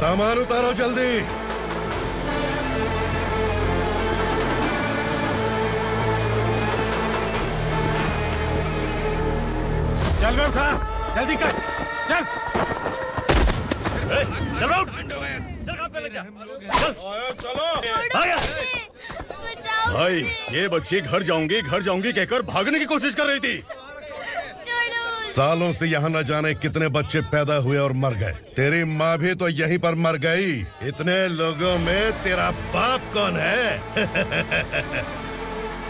सामान उतारो जल्दी। चल बे उठा, जल्दी कर, चल। चल उठ, चल काम पे लग जा, चलो। भाई ये बच्ची घर जाऊंगी कहकर भागने की कोशिश कर रही थी। सालों से यहाँ न जाने कितने बच्चे पैदा हुए और मर गए। तेरी माँ भी तो यहीं पर मर गई। इतने लोगों में तेरा बाप कौन है?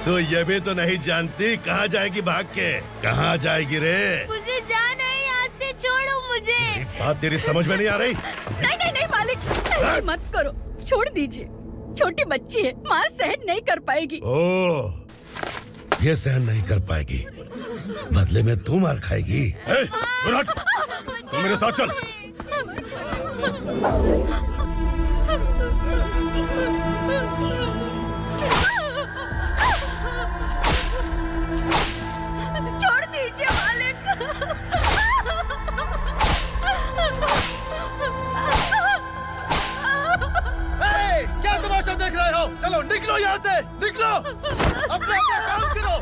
तू ये भी तो नहीं जानती कहाँ जाएगी भाग के? कहाँ जाएगी रे? मुझे जाना है, यहाँ से छोड़ो मुझे। बात तेरी समझ में नहीं आ रही? नहीं मालिक, ऐसे मत करो, छोड़ दीजिए। छोटी बच्ची है, माँ सहन नहीं कर पाएगी। ओह, ये सहन नहीं कर पाएगी, बदले में तू मार खाएगी। तू मेरे साथ चल। छोड़ दीजिए मालिक। क्या तमाशा देख रहे हो? चलो निकलो यहाँ से, निकलो। अपना काम करो।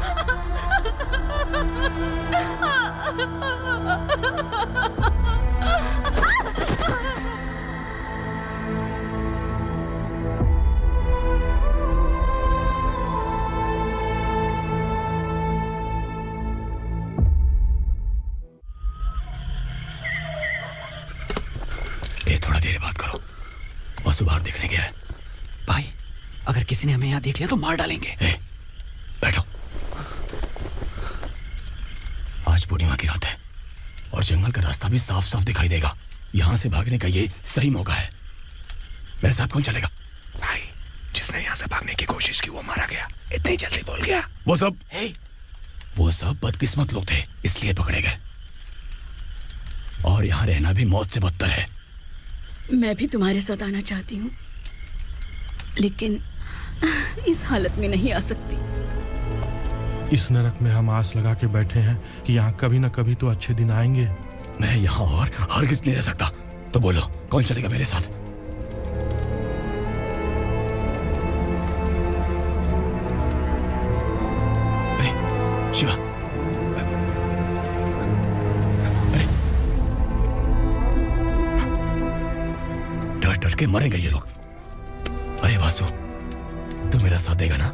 थोड़ा देर बात करो। वसु बाहर देखने गया है। भाई अगर किसी ने हमें यहाँ देख लिया तो मार डालेंगे। बैठो। आज पूर्णिमा की रात है और जंगल का रास्ता भी साफ साफ दिखाई देगा। यहाँ से भागने का ये सही मौका है। मेरे साथ कौन चलेगा? भाई जिसने यहाँ से भागने की कोशिश की वो मारा गया। इतनी जल्दी बोल गया। वो सब बदकिस्मत लोग थे, इसलिए पकड़े गए। और यहाँ रहना भी मौत से बदतर है। मैं भी तुम्हारे साथ आना चाहती हूँ, लेकिन इस हालत में नहीं आ सकती। इस नरक में हम आस लगा के बैठे हैं कि यहाँ कभी न कभी तो अच्छे दिन आएंगे। मैं यहाँ और हरगिज़ नहीं रह सकता। तो बोलो कौन चलेगा मेरे साथ? अरे शिवा, अरे डर डर के मरेंगे ये लोग। अरे वासु, तू मेरा साथ देगा ना?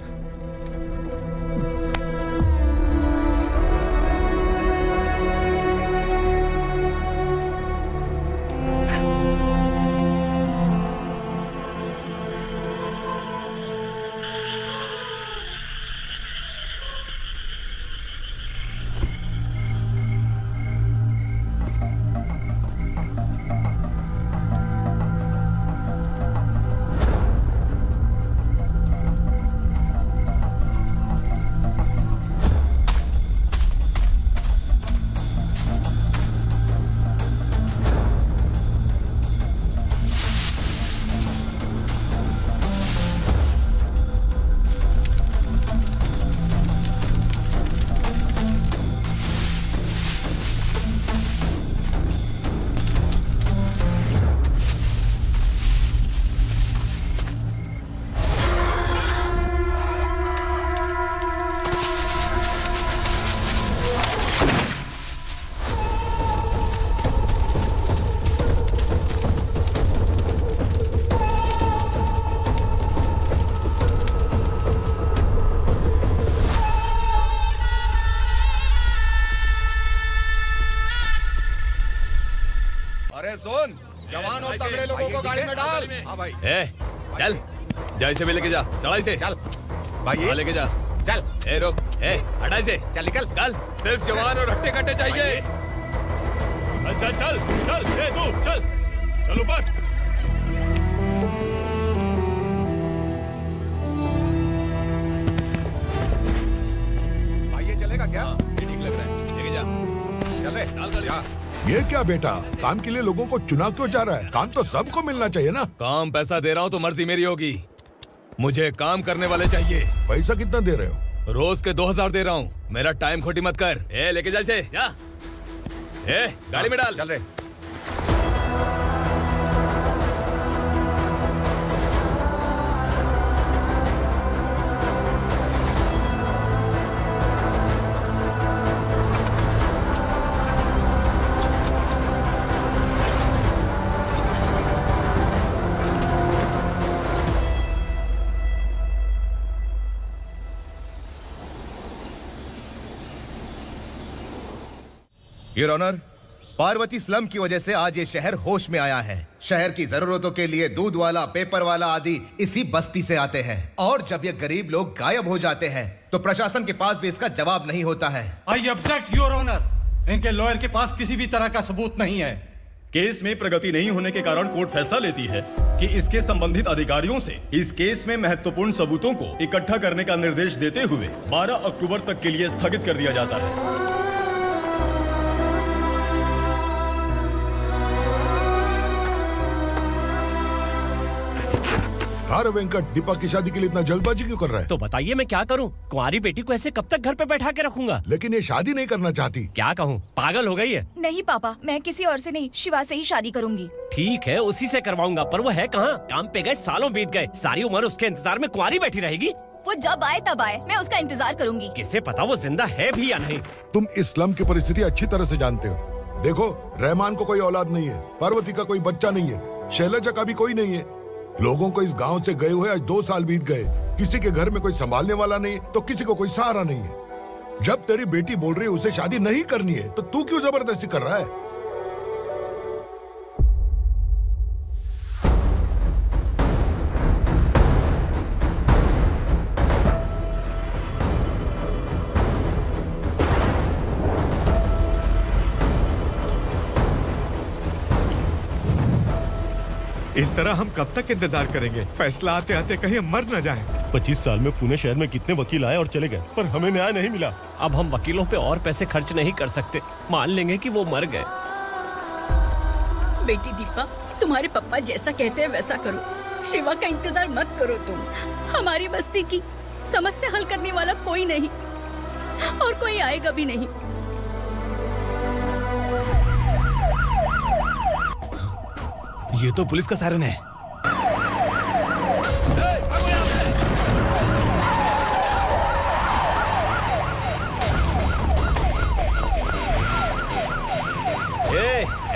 सुन, जवान और तगड़े लोगों को गाड़ी में डाल। हाँ भाई। चल, जा इसे भी लेके जा। चला इसे। चल भाई, लेके जा। चल। रुक, हटा इसे। चल निकल। कल सिर्फ जवान और हट्टे कट्टे चाहिए। चल चल चल, तू चल, चल ऊपर। भाई ये चलेगा क्या? ये ठीक लग रहा है, लेके जा। चल जा। ये क्या बेटा, काम के लिए लोगों को चुना क्यों जा रहा है? काम तो सबको मिलना चाहिए ना। काम पैसा दे रहा हूँ तो मर्जी मेरी होगी। मुझे काम करने वाले चाहिए। पैसा कितना दे रहे हो? रोज के 2000 दे रहा हूँ। मेरा टाइम खोटी मत कर। लेके जा इसे, जा। गाड़ी में डाल। चल रहे। योर ऑनर, पार्वती स्लम की वजह से आज ये शहर होश में आया है। शहर की जरूरतों के लिए दूध वाला, पेपर वाला आदि इसी बस्ती से आते हैं, और जब ये गरीब लोग गायब हो जाते हैं तो प्रशासन के पास भी इसका जवाब नहीं होता है। I object your honour. इनके लॉयर के पास किसी भी तरह का सबूत नहीं है। केस में प्रगति नहीं होने के कारण कोर्ट फैसला लेती है कि इसके संबंधित अधिकारियों से इस केस में महत्वपूर्ण सबूतों को इकट्ठा करने का निर्देश देते हुए 12 अक्टूबर तक के लिए स्थगित कर दिया जाता है। अरे वेंकट, दीपक की शादी के लिए इतना जल्दबाजी क्यों कर रहा है? तो बताइए मैं क्या करूं? कुंवारी बेटी को ऐसे कब तक घर पे बैठा के रखूंगा? लेकिन ये शादी नहीं करना चाहती। क्या कहूं, पागल हो गई है? नहीं पापा, मैं किसी और से नहीं, शिवा से ही शादी करूंगी। ठीक है, उसी से करवाऊंगा, पर वो है कहाँ? काम पे गए, सालों बीत गए, सारी उम्र उसके इंतजार में कुंवारी बैठी रहेगी। वो जब आए तब आए, मैं उसका इंतजार करूंगी। किसे पता वो जिंदा है भी या नहीं। तुम इस्लाम की परिस्थिति अच्छी तरह से जानते हो। देखो, रहमान को कोई औलाद नहीं है, पार्वती का कोई बच्चा नहीं है, शैलजा का भी कोई नहीं है। लोगों को इस गांव से गए हुए आज 2 साल बीत गए। किसी के घर में कोई संभालने वाला नहीं, तो किसी को कोई सहारा नहीं है। जब तेरी बेटी बोल रही है उसे शादी नहीं करनी है, तो तू क्यों जबरदस्ती कर रहा है? इस तरह हम कब तक इंतजार करेंगे? फैसला आते आते कहीं हम मर न जाएं। 25 साल में पुणे शहर में कितने वकील आए और चले गए, पर हमें न्याय नहीं मिला। अब हम वकीलों पे और पैसे खर्च नहीं कर सकते। मान लेंगे कि वो मर गए। बेटी दीपा, तुम्हारे पापा जैसा कहते हैं वैसा करो। शिवा का इंतजार मत करो तुम। हमारी बस्ती की समस्या हल करने वाला कोई नहीं, और कोई आएगा भी नहीं। ये तो पुलिस का सायरन है।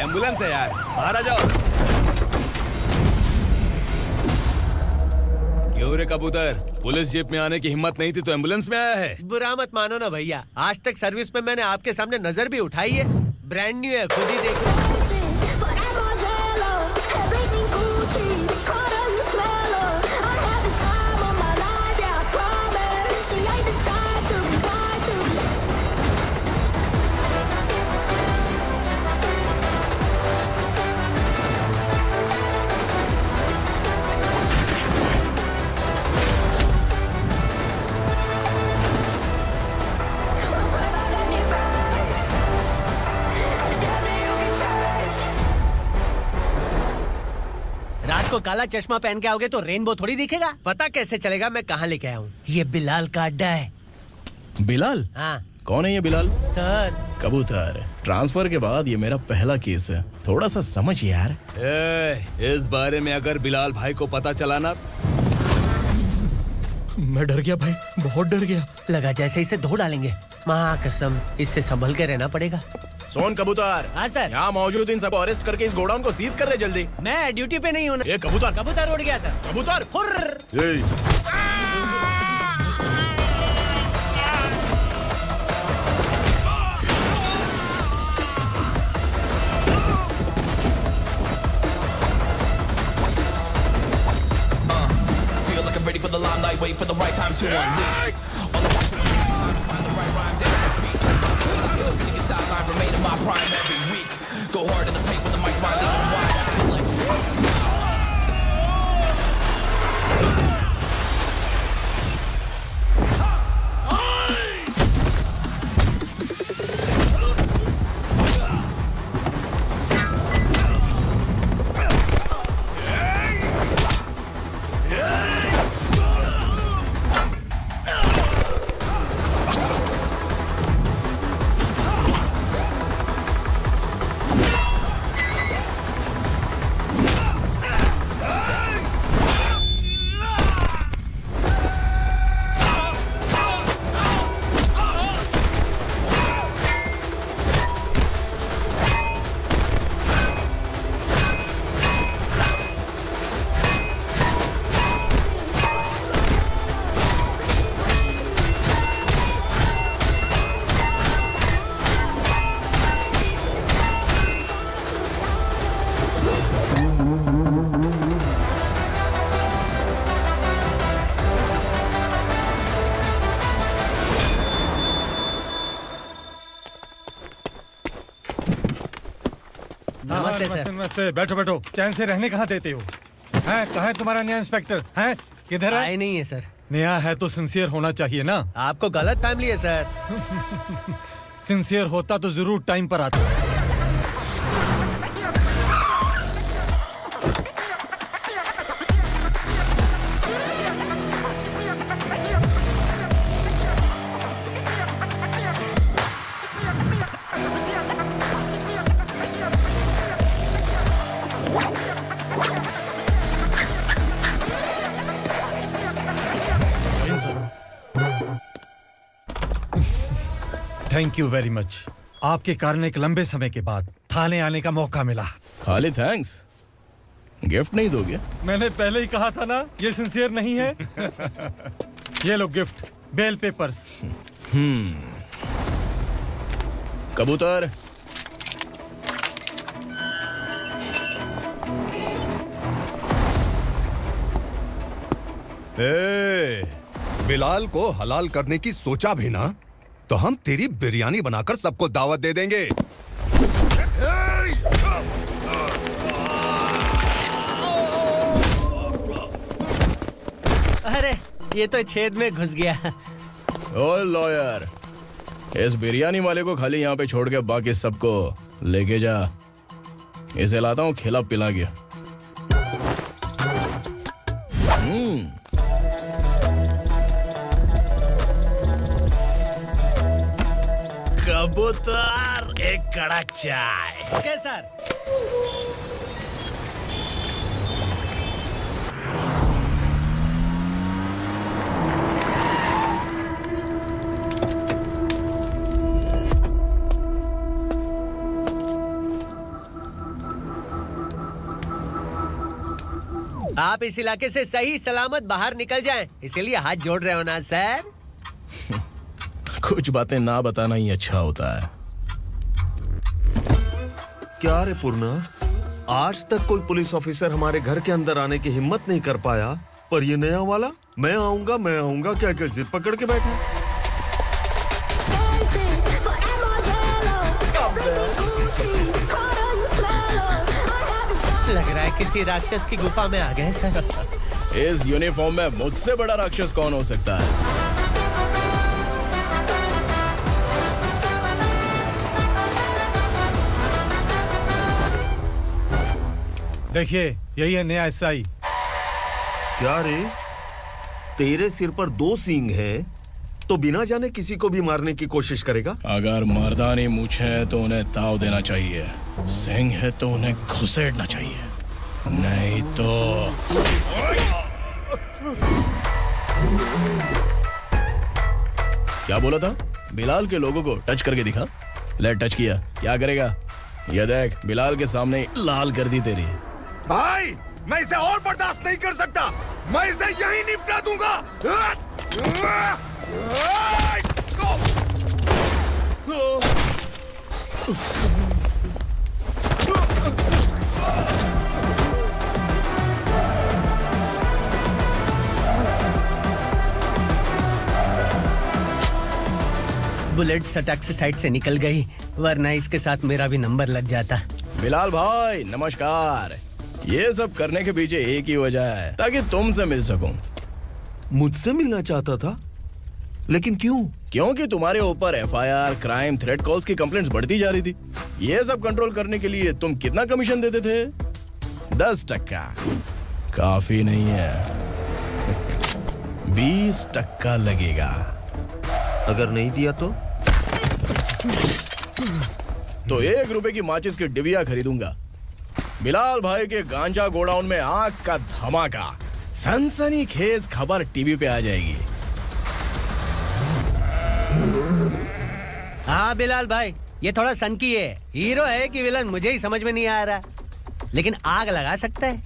एम्बुलेंस है यार, बाहर आ जाओ। क्यों रे कबूतर, पुलिस जीप में आने की हिम्मत नहीं थी तो एम्बुलेंस में आया है? बुरा मत मानो ना भैया, आज तक सर्विस में मैंने आपके सामने नजर भी उठाई है। ब्रांड न्यू है, खुद ही देखो। रात को काला चश्मा पहन के आओगे तो रेनबो थोड़ी दिखेगा। पता कैसे चलेगा मैं कहाँ लेके आया हूँ? ये बिलाल का अड्डा है। बिलाल? हाँ। कौन है ये बिलाल? सर। कबूतर, ट्रांसफर के बाद ये मेरा पहला केस है, थोड़ा सा समझ यार। इस बारे में अगर बिलाल भाई को पता चला ना। मैं डर गया भाई, बहुत डर गया। लगा जैसे इसे धो डालेंगे। माँ कसम, इससे संभल के रहना पड़ेगा। सोन कबूतर। हाँ सर। यहाँ मौजूद इन सबको अरेस्ट करके इस गोडाउन को सीज कर रहे जल्दी। मैं ड्यूटी पे नहीं हूँ। ये कबूतर। कबूतर उड़ गया सर। कबूतर। Ready for the limelight, wait for the right time to unleash. All the times, find the right rhymes and repeat. Niggas sideline remain in my prime every week. Go hard in the paint when the mic's my leading wide. I feel like नमस्ते sir. नमस्ते, बैठो बैठो। चैन से रहने कहाँ देते हो? हैं, कहाँ है तुम्हारा नया इंस्पेक्टर? हैं, किधर है? आए नहीं है सर। नया है तो सिंसियर होना चाहिए ना। आपको गलत फैमिली है सर। सिंसियर होता तो जरूर टाइम पर आता। Thank you very much. आपके कारण एक लंबे समय के बाद थाने आने का मौका मिला। खाली थैंक्स, गिफ्ट नहीं दोगे? मैंने पहले ही कहा था ना, ये सिंसियर नहीं है। ये लो गिफ्ट, बेल पेपर्स। कबूतर। बिलाल को हलाल करने की सोचा भी ना, तो हम तेरी बिरयानी बनाकर सबको दावत दे देंगे। अरे ये तो छेद में घुस गया। ओ लॉयर, इस बिरयानी वाले को खाली यहाँ पे छोड़ के बाकी सबको लेके जा। इसे लाता हूँ खिला पिला के। कबूतर, एक कड़क चाय। Okay sir. आप इस इलाके से सही सलामत बाहर निकल जाएं, इसीलिए हाथ जोड़ रहे हो ना सर। कुछ बातें ना बताना ही अच्छा होता है। क्या रे पूर्णा, आज तक कोई पुलिस ऑफिसर हमारे घर के अंदर आने की हिम्मत नहीं कर पाया, पर ये नया वाला मैं आऊंगा क्या क्या जिद पकड़ के बैठा। लग रहा है किसी राक्षस की गुफा में आ गए सर। इस यूनिफॉर्म में मुझसे बड़ा राक्षस कौन हो सकता है? देखिए, यही है नया एसआई। क्या रे, तेरे सिर पर 2 सींग हैं, तो बिना जाने किसी को भी मारने की कोशिश करेगा? अगर मर्दानी मूंछ है तो उन्हें ताव देना चाहिए, सिंह है तो उन्हें घुसेड़ना चाहिए, नहीं तो। क्या बोला था? बिलाल के लोगों को टच करके दिखा। ले टच किया, क्या करेगा? ये देख, बिलाल के सामने लाल कर दी तेरी। भाई, मैं इसे और बर्दाश्त नहीं कर सकता, मैं इसे यहीं निपटा दूंगा। बुलेट सटक से साइड से निकल गई, वरना इसके साथ मेरा भी नंबर लग जाता। बिलाल भाई नमस्कार। ये सब करने के पीछे एक ही वजह है, ताकि तुमसे मिल सकूं। मुझसे मिलना चाहता था? लेकिन क्यों? क्योंकि तुम्हारे ऊपर एफआईआर, क्राइम, थ्रेट कॉल्स की कंप्लेंट्स बढ़ती जा रही थी। ये सब कंट्रोल करने के लिए तुम कितना कमीशन देते थे? 10%। काफी नहीं है, 20% लगेगा। अगर नहीं दिया तो 1 रुपए की माचिस की डिबिया खरीदूंगा। बिलाल भाई के गांजा गोडाउन में आग का धमाका, सनसनीखेज खबर टीवी पे आ जाएगी। हाँ बिलाल भाई, ये थोड़ा सनकी है, हीरो है कि विलन मुझे ही समझ में नहीं आ रहा, लेकिन आग लगा सकता है।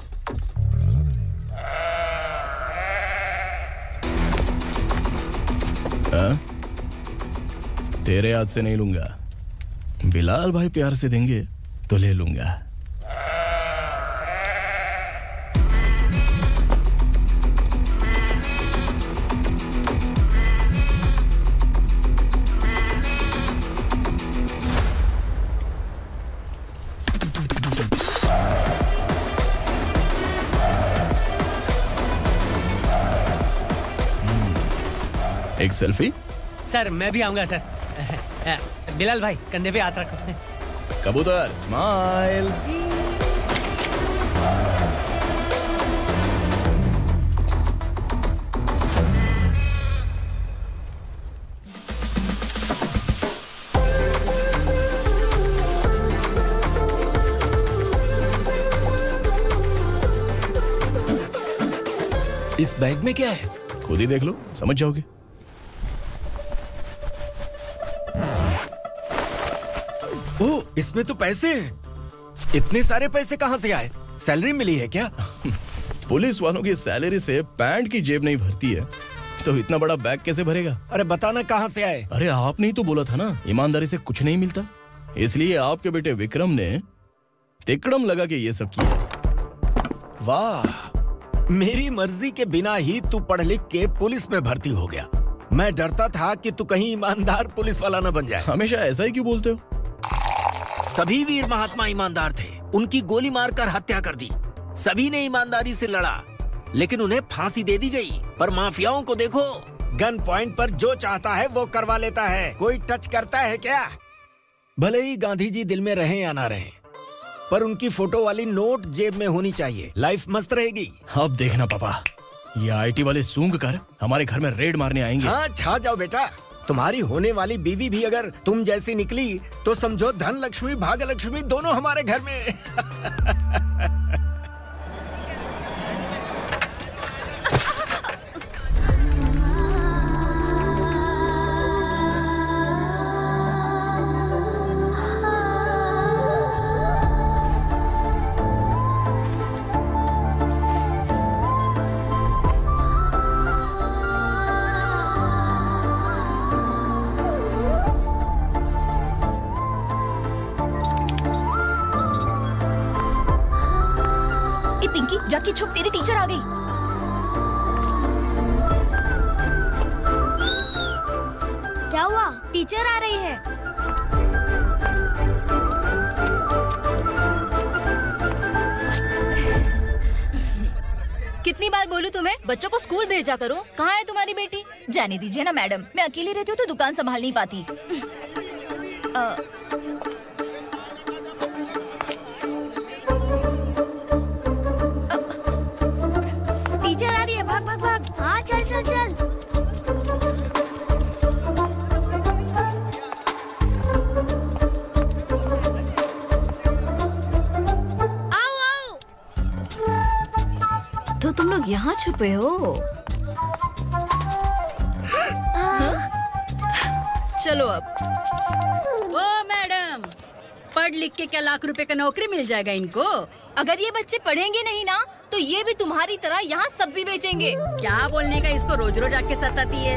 तेरे हाथ से नहीं लूंगा, बिलाल भाई प्यार से देंगे तो ले लूंगा। एक सेल्फी? सर मैं भी आऊंगा सर। बिलाल भाई कंधे पे हाथ रखो। कबूतर स्माइल। इस बैग में क्या है? खुद ही देख लो, समझ जाओगे। ओह, इसमें तो पैसे हैं। इतने सारे पैसे कहाँ से आए? सैलरी मिली है क्या? पुलिस वालों की सैलरी से पैंट की जेब नहीं भरती है, तो इतना बड़ा बैग कैसे भरेगा? अरे बताना कहाँ से आए? अरे आपने ही तो बोला था ना, ईमानदारी से कुछ नहीं मिलता, इसलिए आपके बेटे विक्रम ने तिकड़म लगा के ये सब किया। वाह, मेरी मर्जी के बिना ही तू पढ़ लिख के पुलिस में भर्ती हो गया। मैं डरता था कि तू कहीं ईमानदार पुलिस वाला न बन जाए। हमेशा ऐसा ही क्यों बोलते हो? सभी वीर महात्मा ईमानदार थे, उनकी गोली मारकर हत्या कर दी। सभी ने ईमानदारी से लड़ा, लेकिन उन्हें फांसी दे दी गई। पर माफियाओं को देखो, गन पॉइंट पर जो चाहता है वो करवा लेता है। कोई टच करता है क्या? भले ही गांधी जी दिल में रहे या ना रहे, पर उनकी फोटो वाली नोट जेब में होनी चाहिए। लाइफ मस्त रहेगी। अब देखना पापा, ये आईटी वाले सूंघ कर हमारे घर में रेड मारने आएंगे। हाँ, छा जाओ बेटा। तुम्हारी होने वाली बीवी भी अगर तुम जैसी निकली तो समझो धन लक्ष्मी भाग्य लक्ष्मी दोनों हमारे घर में। जाके छुप, तेरी टीचर आ गई। क्या हुआ? टीचर आ रही है। कितनी बार बोलूं तुम्हें, बच्चों को स्कूल भेजा करो। कहाँ है तुम्हारी बेटी? जाने दीजिए ना मैडम, मैं अकेली रहती हूँ तो दुकान संभाल नहीं पाती। टीचर आ रही है, भाग भाग भाग। हाँ चल चल चल। आओ आओ। तो तुम लोग यहाँ छुपे हो? चलो अब। ओ मैडम, पढ़ लिख के क्या लाख रुपए का नौकरी मिल जाएगा इनको? अगर ये बच्चे पढ़ेंगे नहीं ना तो ये भी तुम्हारी तरह यहाँ सब्जी बेचेंगे। क्या बोलने का, इसको रोज रोज आके सताती है।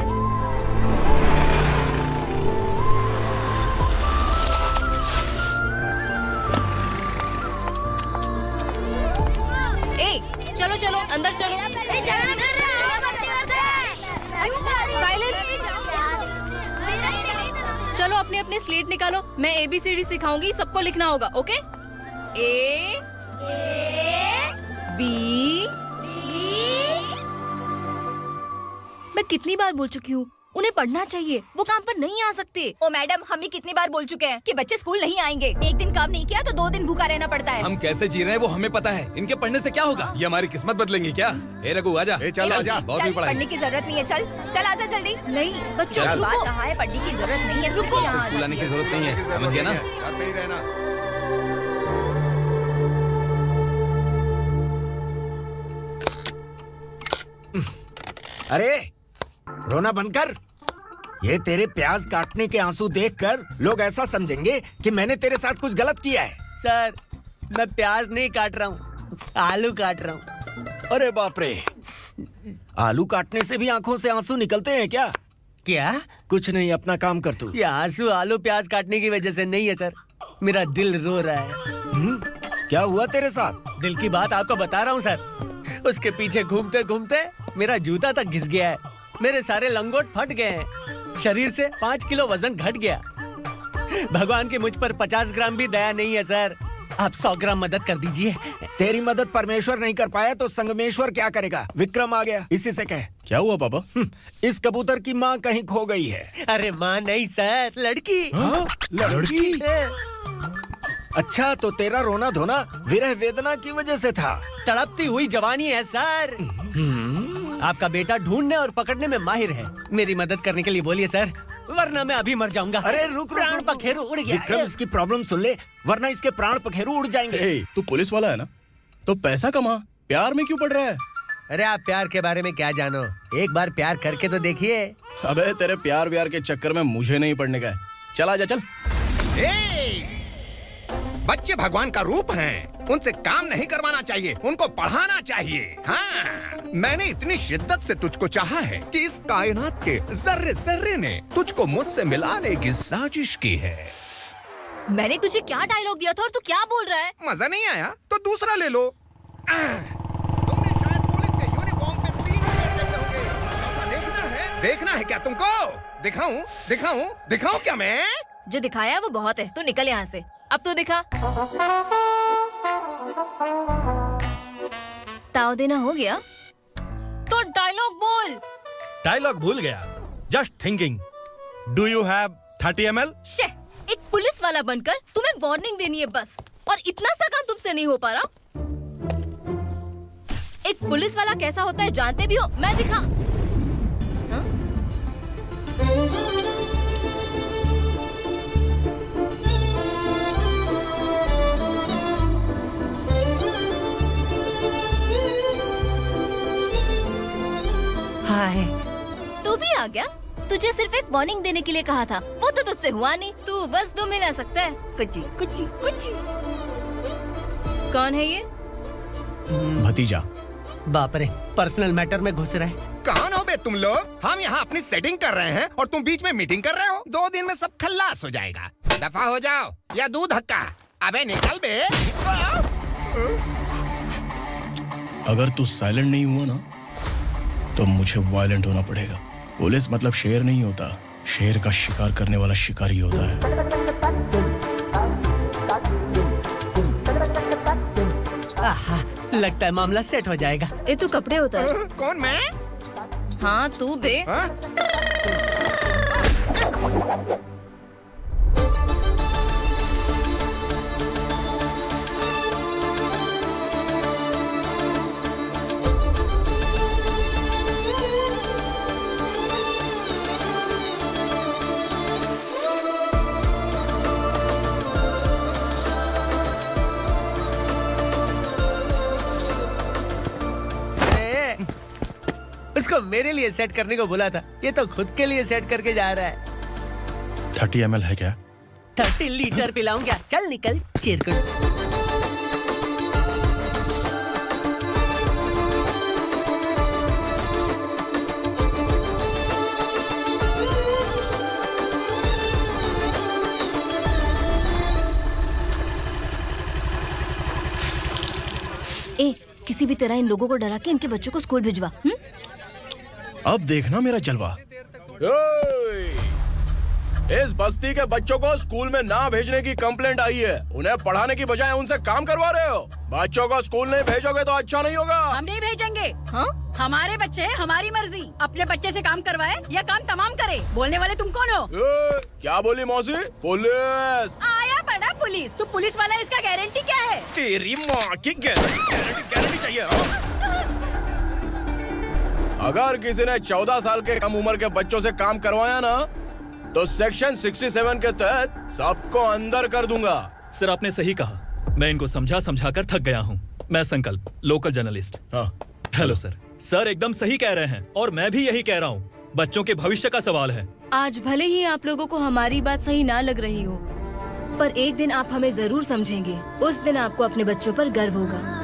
ए, चलो चलो अंदर चलो। झगड़ा कर रहा है। साइलेंस। चलो अपने अपने स्लेट निकालो, मैं ABCD सिखाऊंगी, सबको लिखना होगा। ओके? A B। मैं कितनी बार बोल चुकी हूँ, उन्हें पढ़ना चाहिए, वो काम पर नहीं आ सकते। ओ मैडम, हम भी कितनी बार बोल चुके हैं कि बच्चे स्कूल नहीं आएंगे। एक दिन काम नहीं किया तो 2 दिन भूखा रहना पड़ता है। हम कैसे जी रहे हैं वो हमें पता है, इनके पढ़ने से क्या होगा? ये हमारी किस्मत बदलेंगे क्या? ए रघु आजा। चल आजा। बहुत ही पढ़ाई। पढ़ने की जरूरत नहीं है, चल चल आजा जल्दी। नहीं बच्चों, बात कहा है, पढ़ने की जरूरत नहीं है। रुको, स्कूल आने की जरूरत नहीं है, समझ गया ना? घर पे ही रहना। अरे रोना बंद कर। ये तेरे प्याज काटने के आंसू देखकर लोग ऐसा समझेंगे कि मैंने तेरे साथ कुछ गलत किया है। सर, मैं प्याज नहीं काट रहा हूँ, आलू काट रहा हूँ। अरे बाप रे, आलू काटने से भी आंखों से आंसू निकलते हैं क्या? क्या? कुछ नहीं, अपना काम कर तू। ये आंसू आलू प्याज काटने की वजह से नहीं है सर, मेरा दिल रो रहा है। क्या हुआ तेरे साथ? दिल की बात आपको बता रहा हूँ सर। उसके पीछे घूमते घूमते मेरा जूता तक घिस गया है, मेरे सारे लंगोट फट गए हैं, शरीर से 5 किलो वजन घट गया। भगवान की मुझ पर 50 ग्राम भी दया नहीं है सर। आप 100 ग्राम मदद कर दीजिए। तेरी मदद परमेश्वर नहीं कर पाया तो संगमेश्वर क्या करेगा? विक्रम आ गया, इसी से कह। क्या हुआ पापा? इस कबूतर की माँ कहीं खो गई है। अरे माँ नहीं सर, लड़की। लड़की? अच्छा, तो तेरा रोना धोना विरह वेदना की वजह से था। तड़पती हुई जवानी है सर। आपका बेटा ढूंढने और पकड़ने में माहिर है। मेरी मदद करने के लिए बोलिए सर, वरना मैं अभी मर जाऊंगा। अरे रुक, प्राण पखेरु उड़ गया। विक्रम, इसकी प्रॉब्लम सुन ले, वरना इसके प्राण पखेरु उड़ जाएंगे। तू पुलिस वाला है ना, तो पैसा कमा, प्यार में क्यों पड़ रहा है? अरे आप प्यार के बारे में क्या जानो, एक बार प्यार करके तो देखिए। अबे तेरे प्यार व्यार के चक्कर में मुझे नहीं पड़ने का है। चल आजा, चल। बच्चे भगवान का रूप हैं, उनसे काम नहीं करवाना चाहिए, उनको पढ़ाना चाहिए। हाँ, मैंने इतनी शिद्दत से तुझको चाहा है कि इस कायनात के जर्रे जर्रे ने तुझको मुझसे मिलाने की साजिश की है। मैंने तुझे क्या डायलॉग दिया था और तू क्या बोल रहा है? मजा नहीं आया तो दूसरा ले लो। तुमने शायद पुलिस के यूनिफॉर्म पे 3 पैर देखे होंगे। चौथा देखना है क्या तुमको? दिखाऊं क्या मैं? जो दिखाया वो बहुत है, तू निकल यहाँ से। अब तू दिखा। ताव देना हो गया तो डायलॉग बोल। डायलॉग भूल गया। Just thinking. Do you have 30 ml? एक पुलिस वाला बनकर तुम्हें वार्निंग देनी है बस, और इतना सा काम तुमसे नहीं हो पा रहा। एक पुलिस वाला कैसा होता है जानते भी हो? मैं दिखा। हाय, तू भी आ गया? तुझे सिर्फ एक वार्निंग देने के लिए कहा था, वो तो तुझसे हुआ नहीं। तू बस दुम हिला सकता है। कुची। कौन है ये? भतीजा। बाप रे, पर्सनल मैटर में घुस रहे। कौन हो बे तुम लोग? हम यहाँ अपनी सेटिंग कर रहे हैं और तुम बीच में मीटिंग कर रहे हो। 2 दिन में सब खल्लास हो जाएगा। दफा हो जाओ या दूध हक्का। अबे निकल बे। अगर तू साइलेंट नहीं हुआ ना तो मुझे वायलेंट होना पड़ेगा। पुलिस मतलब शेर नहीं होता, शेर का शिकार करने वाला शिकारी होता है। आहा, लगता है मामला सेट हो जाएगा। ए तू कपड़े उतार। कौन मैं? हाँ तू बे। उसको मेरे लिए सेट करने को बोला था, ये तो खुद के लिए सेट करके जा रहा है। 30 ml है क्या? 30 लीटर पिलाऊं क्या? चल निकल चिरकुट। किसी भी तरह इन लोगों को डरा के इनके बच्चों को स्कूल भिजवा। अब देखना मेरा जलवा। इस बस्ती के बच्चों को स्कूल में ना भेजने की कंप्लेंट आई है। उन्हें पढ़ाने की बजाय उनसे काम करवा रहे हो। बच्चों को स्कूल नहीं भेजोगे तो अच्छा नहीं होगा। हम नहीं भेजेंगे। हाँ? हमारे बच्चे, हमारी मर्जी। अपने बच्चे से काम करवाए या काम तमाम करे। बोलने वाले तुम कौन हो? क्या बोली मौसी? पुलिस आया बड़ा पुलिस। तू पुलिस वाला, इसका गारंटी क्या है? तेरी माँ की गारंटी चाहिए। अगर किसी ने 14 साल के कम उम्र के बच्चों से काम करवाया ना तो सेक्शन 67 के तहत सबको अंदर कर दूंगा। सर आपने सही कहा। मैं इनको समझा कर थक गया हूँ। मैं संकल्प, लोकल जर्नलिस्ट। हाँ। Hello sir. सर एकदम सही कह रहे हैं और मैं भी यही कह रहा हूँ। बच्चों के भविष्य का सवाल है। आज भले ही आप लोगों को हमारी बात सही ना लग रही हो, पर एक दिन आप हमें जरूर समझेंगे। उस दिन आपको अपने बच्चों पर गर्व होगा।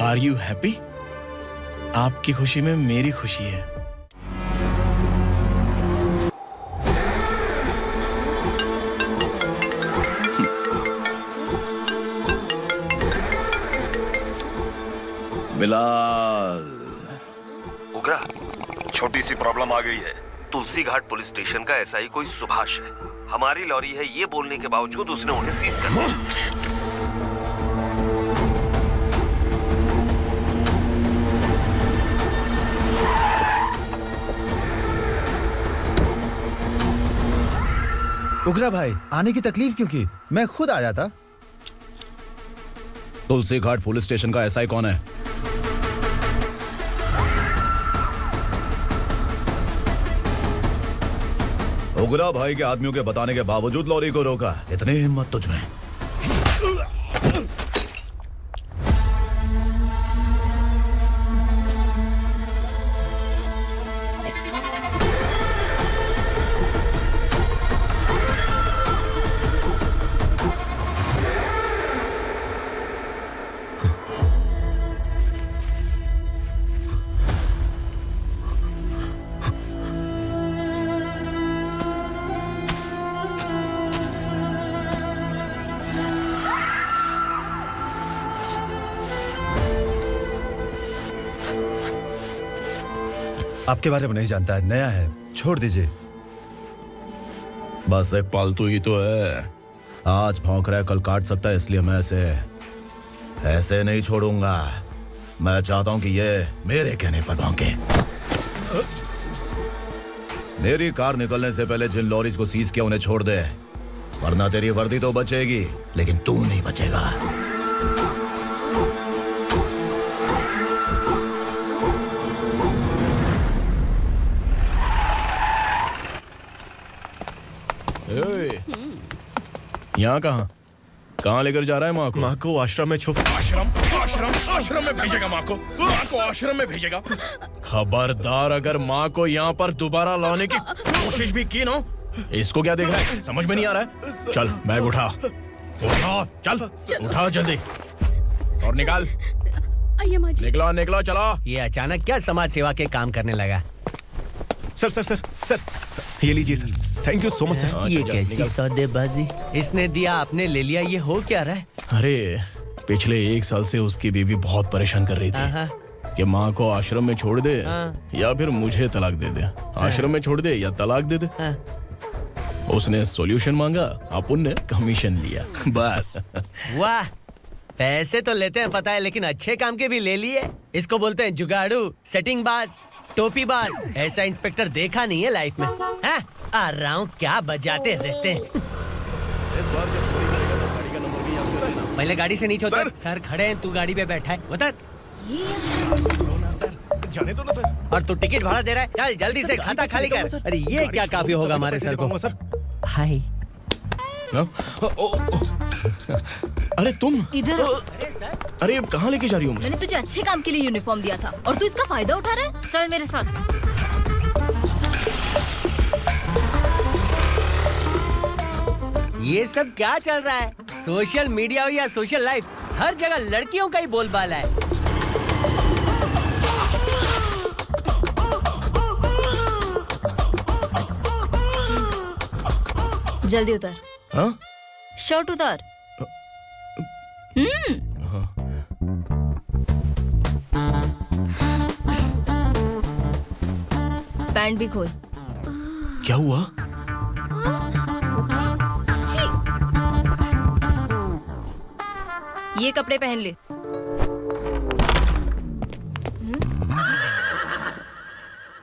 Are you happy? आपकी खुशी में मेरी खुशी है। बिलाल। उगरा, छोटी सी प्रॉब्लम आ गई है। तुलसी घाट पुलिस स्टेशन का एसआई कोई सुभाष है। हमारी लॉरी है ये बोलने के बावजूद उसने उन्हें सीज कर दिया। उगरा भाई, आने की तकलीफ क्यों की? मैं खुद आ जाता। तुलसी घाट पुलिस स्टेशन का एसआई कौन है? उगरा भाई के आदमियों के बताने के बावजूद लॉरी को रोका। इतनी हिम्मत तुझमें? आपके बारे में नहीं जानता है, नया है, छोड़ दीजिए। बस एक पालतू ही तो है। आज भौंक रहा है, कल काट सकता है, इसलिए मैं ऐसे नहीं छोड़ूंगा। मैं चाहता हूं कि ये मेरे कहने पर भौंके। मेरी कार निकलने से पहले जिन लॉरीज को सीज किया उन्हें छोड़ दे, वरना तेरी वर्दी तो बचेगी लेकिन तू नहीं बचेगा। यहाँ कहाँ लेकर जा रहा है माँ को? माँ को आश्रम में आश्रम में भेजेगा। माँ को आश्रम में भेजेगा। खबरदार, अगर माँ को यहाँ पर दोबारा लाने की कोशिश भी की ना, इसको क्या देख रहा है? समझ में नहीं आ रहा है? चल बैग उठा, चल उठा जल्दी और निकाल। निकला चला। ये अचानक क्या समाज सेवा के काम करने लगा? सर ये लीजिए sir. Thank you so much sir. ये कैसी सौदेबाजी? इसने दिया, आपने ले लिया, ये हो क्या रहा है? अरे पिछले 1 साल से उसकी बीवी बहुत परेशान कर रही थी कि माँ को आश्रम में छोड़ दे या फिर मुझे तलाक दे दे। आश्रम में छोड़ दे या तलाक दे दे। उसने सॉल्यूशन मांगा, अपन ने कमीशन लिया, बस। वाह, पैसे तो लेते हैं पता है, लेकिन अच्छे काम के भी ले लिए। इसको बोलते हैं जुगाड़ू, सेटिंग बाज, टोपी बाज। ऐसा इंस्पेक्टर देखा नहीं है लाइफ में। हाँ? आ रहा हूँ, क्या बजाते रहते हैं। पहले गाड़ी से नीचे उतर। सर खड़े हैं, तू गाड़ी पे बैठा है, उतर। जाने दो ना सर। और तू टिकट भाड़ा दे रहा है? चल जल्दी से खाता खाली कर। अरे ये क्या काफी होगा हमारे सर को? हाय। अरे तुम इधर। अरे कहाँ लेके जा रही हो मुझे? मैंने तुझे अच्छे काम के लिए यूनिफॉर्म दिया था और तू इसका फायदा उठा रहा है। चल मेरे साथ। ये सब क्या चल रहा है? सोशल मीडिया हो या सोशल लाइफ, हर जगह लड़कियों का ही बोलबाला है। जल्दी उतर। हाँ? शर्ट उतार। पैंट भी खोल। क्या हुआ? ये कपड़े पहन ले।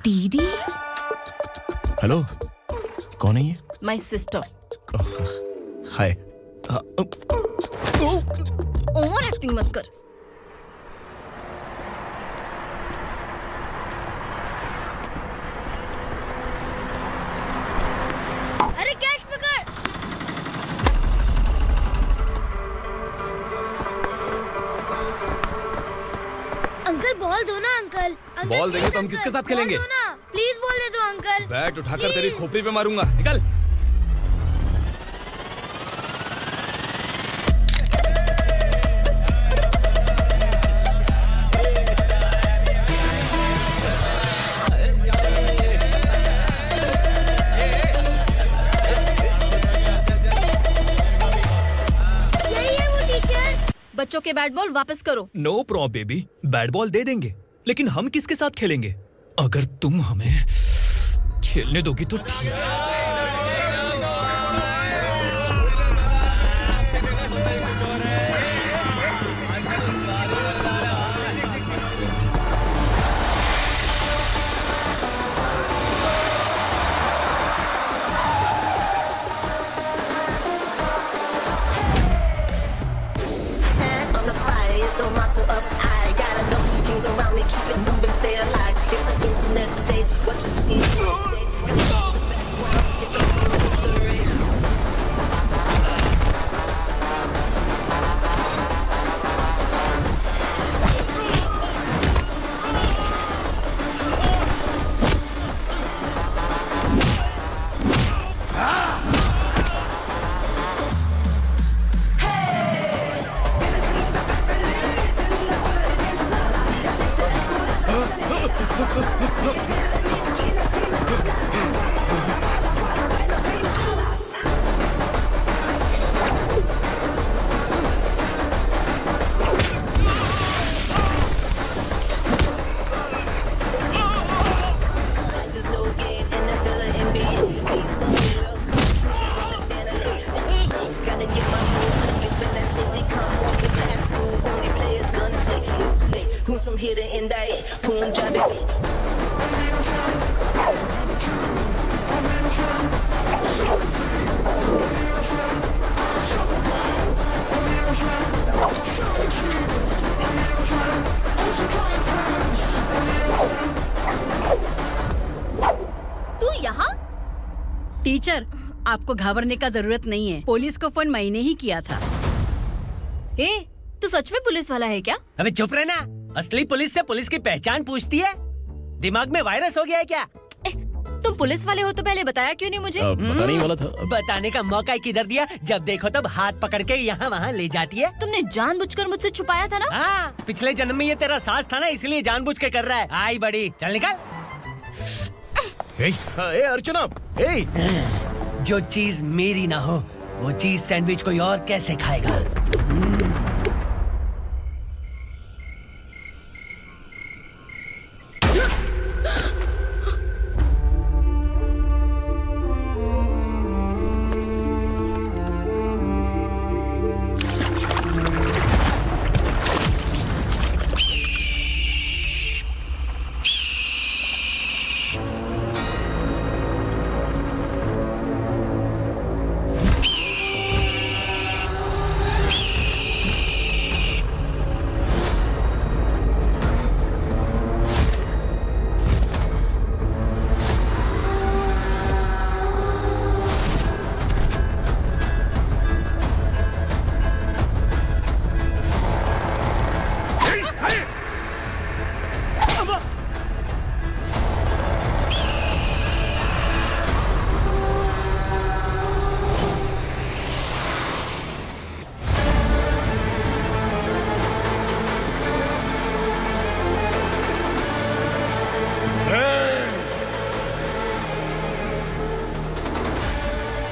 दीदी। हेलो, कौन है ये? My sister. Hi. Over acting मत कर। अरे कैच पकड़। अंकल बॉल दो ना अंकल। बॉल देंगे तो हम किसके साथ खेलेंगे? प्लीज बॉल दे दो अंकल। बैट उठाकर तेरी खोपड़ी पे मारूंगा। निकल। बच्चों बच्चों के बैट बॉल वापस करो। No problem baby, bat ball दे देंगे, लेकिन हम किसके साथ खेलेंगे? अगर तुम हमें खेलने दोगी तो ठीक है। No motto of I got enough kings around me, keep it moving, stay alive. It's an internet state, what you see, you say. Got the background, get the full history. From here to end, I boom, drop it. तू यहाँ? Teacher, आपको घबराने का जरूरत नहीं है। Police को phone मैंने ही किया था। ए, तू सच में पुलिस वाला है क्या? अबे चुप रहना। असली पुलिस से पुलिस की पहचान पूछती है? दिमाग में वायरस हो गया है क्या? तुम पुलिस वाले हो तो पहले बताया क्यों नहीं मुझे? बताने ही वाला था। बताने का मौका किधर दिया? जब देखो तब हाथ पकड़ के यहाँ वहाँ ले जाती है। तुमने जानबूझकर मुझसे छुपाया था ना? हाँ, पिछले जन्म में ये तेरा सास था ना, इसलिए जानबूझ के कर रहा है। आई बड़ी, चल निकल। ए अर्चना, जो चीज मेरी ना हो वो चीज सैंडविच कोई और कैसे खाएगा?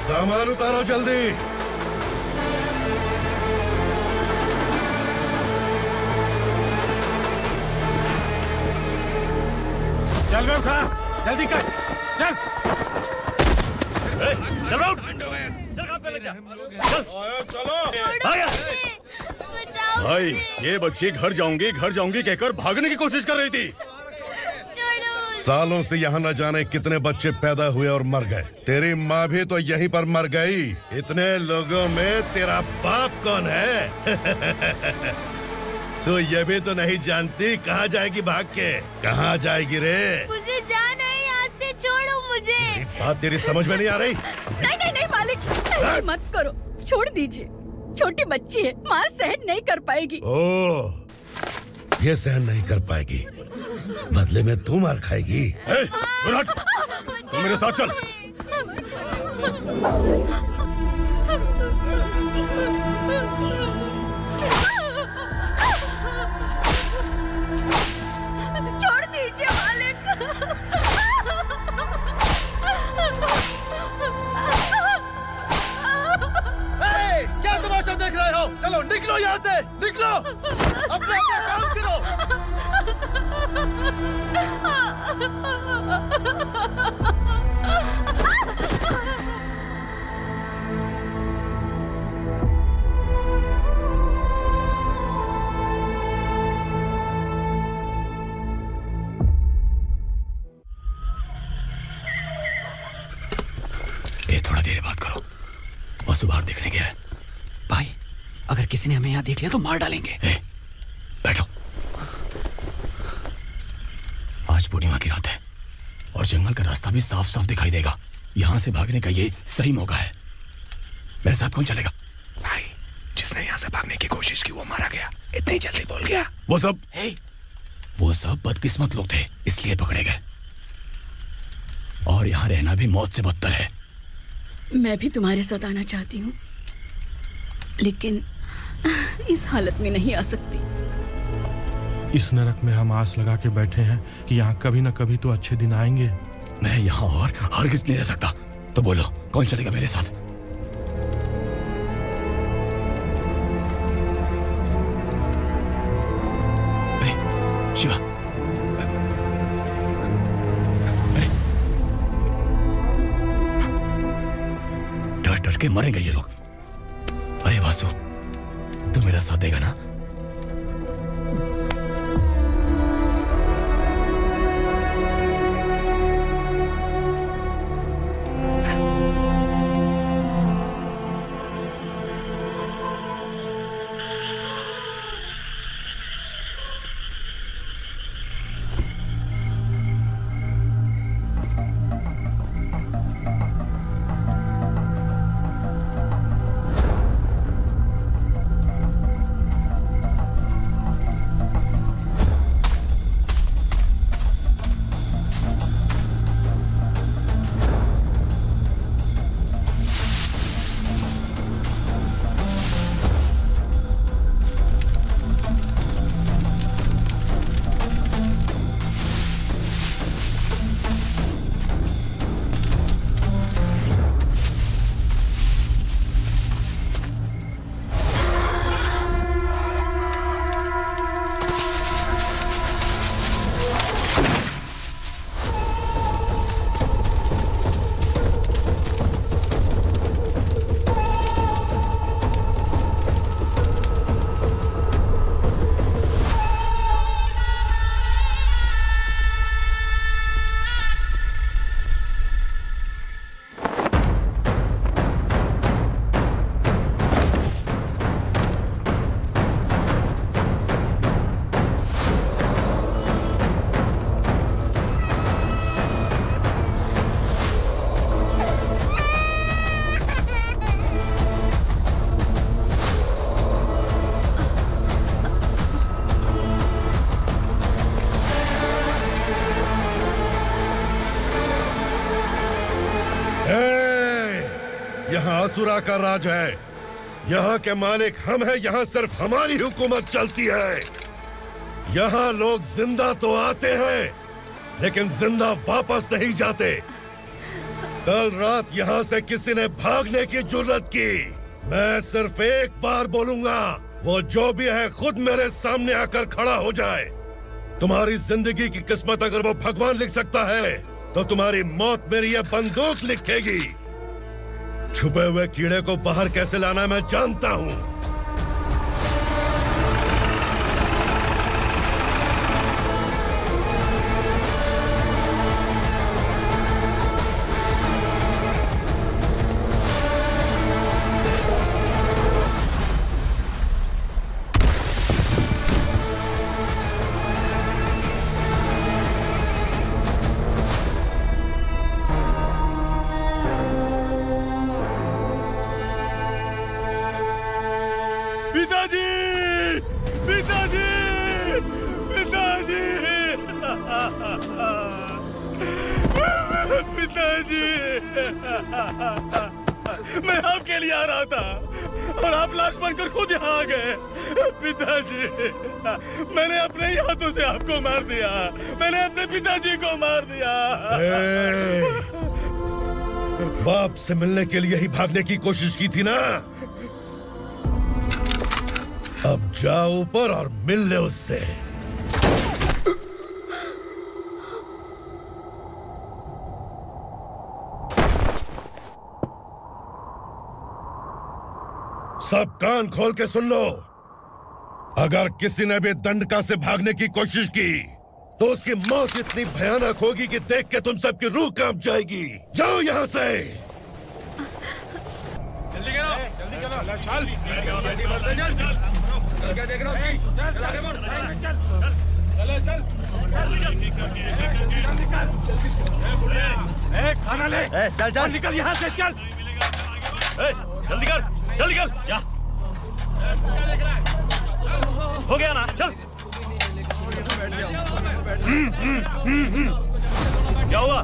सामान उतारो जल्दी। चल बे उठा, जल्दी कर, चल। चल राउंड, चलो। भाई, ये बच्ची घर जाऊंगी कहकर भागने की कोशिश कर रही थी। सालों से यहाँ न जाने कितने बच्चे पैदा हुए और मर गए। तेरी माँ भी तो यहीं पर मर गई। इतने लोगों में तेरा बाप कौन है? तू ये भी तो नहीं जानती कहाँ जाएगी भाग के? कहाँ जाएगी रे? मुझे जाना है यहाँ से, छोड़ो मुझे। बात तेरी समझ में नहीं आ रही? नहीं मालिक, ऐसे मत करो, छोड़ दीजिए। छोटी बच्ची है, माँ सहन नहीं कर पाएगी। ओह, ये सहन नहीं कर पाएगी, बदले में तू मार खाएगी। तू मेरे साथ चल। छोड़ दीजिए मालिक। क्या तमाशा देख रहे हो? चलो निकलो यहाँ से, निकलो। धीरे बात करो। वासु बाहर देखने गया है। भाई अगर किसी ने हमें यहाँ देख लिया तो मार डालेंगे। बैठो। आज पूर्णिमा की रात है और जंगल का रास्ता भी साफ साफ दिखाई देगा। यहाँ से भागने का ये सही मौका है। मेरे साथ कौन चलेगा? भाई जिसने यहाँ से भागने की कोशिश की वो मारा गया। इतनी जल्दी बोल गया। वो सब बदकिस्मत लोग थे इसलिए पकड़े गए। और यहाँ रहना भी मौत से बदतर है। मैं भी तुम्हारे साथ आना चाहती हूँ, लेकिन इस हालत में नहीं आ सकती। इस नरक में हम आस लगा के बैठे हैं कि यहाँ कभी न कभी तो अच्छे दिन आएंगे। मैं यहाँ और हरगिज़ नहीं रह सकता। तो बोलो कौन चलेगा मेरे साथ? अरे शिवा, अरे डर डर के मरेंगे ये लोग। अरे वासु, तू मेरा साथ देगा ना? असुरा का राज है। यहाँ के मालिक हम हैं। यहाँ सिर्फ हमारी हुकूमत चलती है। यहाँ लोग जिंदा तो आते हैं लेकिन जिंदा वापस नहीं जाते। कल रात यहाँ से किसी ने भागने की जुर्रत की, मैं सिर्फ एक बार बोलूंगा, वो जो भी है खुद मेरे सामने आकर खड़ा हो जाए। तुम्हारी जिंदगी की किस्मत अगर वो भगवान लिख सकता है तो तुम्हारी मौत मेरी ये बंदूक लिखेगी। छुपे हुए कीड़े को बाहर कैसे लाना मैं जानता हूँ। मैं आपके लिए आ रहा था और आप लाश बनकर खुद यहाँ आ गए। पिताजी, मैंने अपने ही हाथों से आपको मार दिया। मैंने अपने पिताजी को मार दिया। बाप से मिलने के लिए ही भागने की कोशिश की थी ना? अब जाओ ऊपर और मिल ले उससे। सब कान खोल के सुन लो। अगर किसी ने भी दंडका से भागने की कोशिश की तो उसकी मौत इतनी भयानक होगी कि देख के तुम सबकी रूह कांप जाएगी। जाओ यहाँ से। जल्दी करो, जल्दी चलो, चल, जल्दी बढ़ते चल, चल, क्या देख रहा हो? चल आगे बढ़, चल, चल, खाना ले, चल चल निकल यहाँ से, चल, जल्दी कर, जल्दी कर, जा, हो गया ना, चल, क्या हुआ?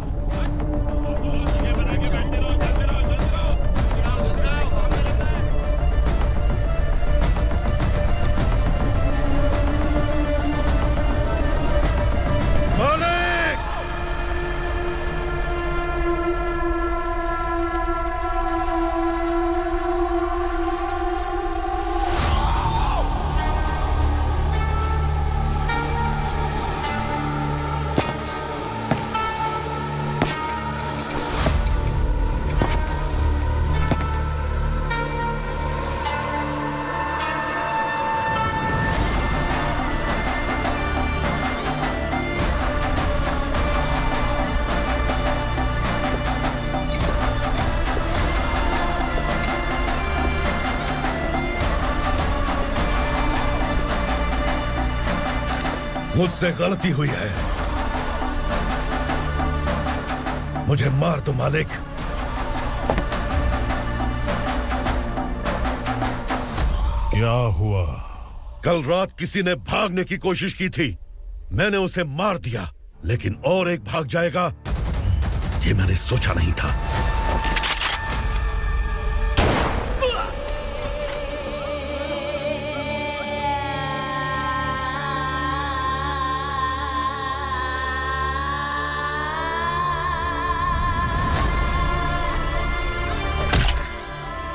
मुझसे गलती हुई है, मुझे मार दो मालिक। क्या हुआ? कल रात किसी ने भागने की कोशिश की थी, मैंने उसे मार दिया, लेकिन और एक भाग जाएगा ये मैंने सोचा नहीं था।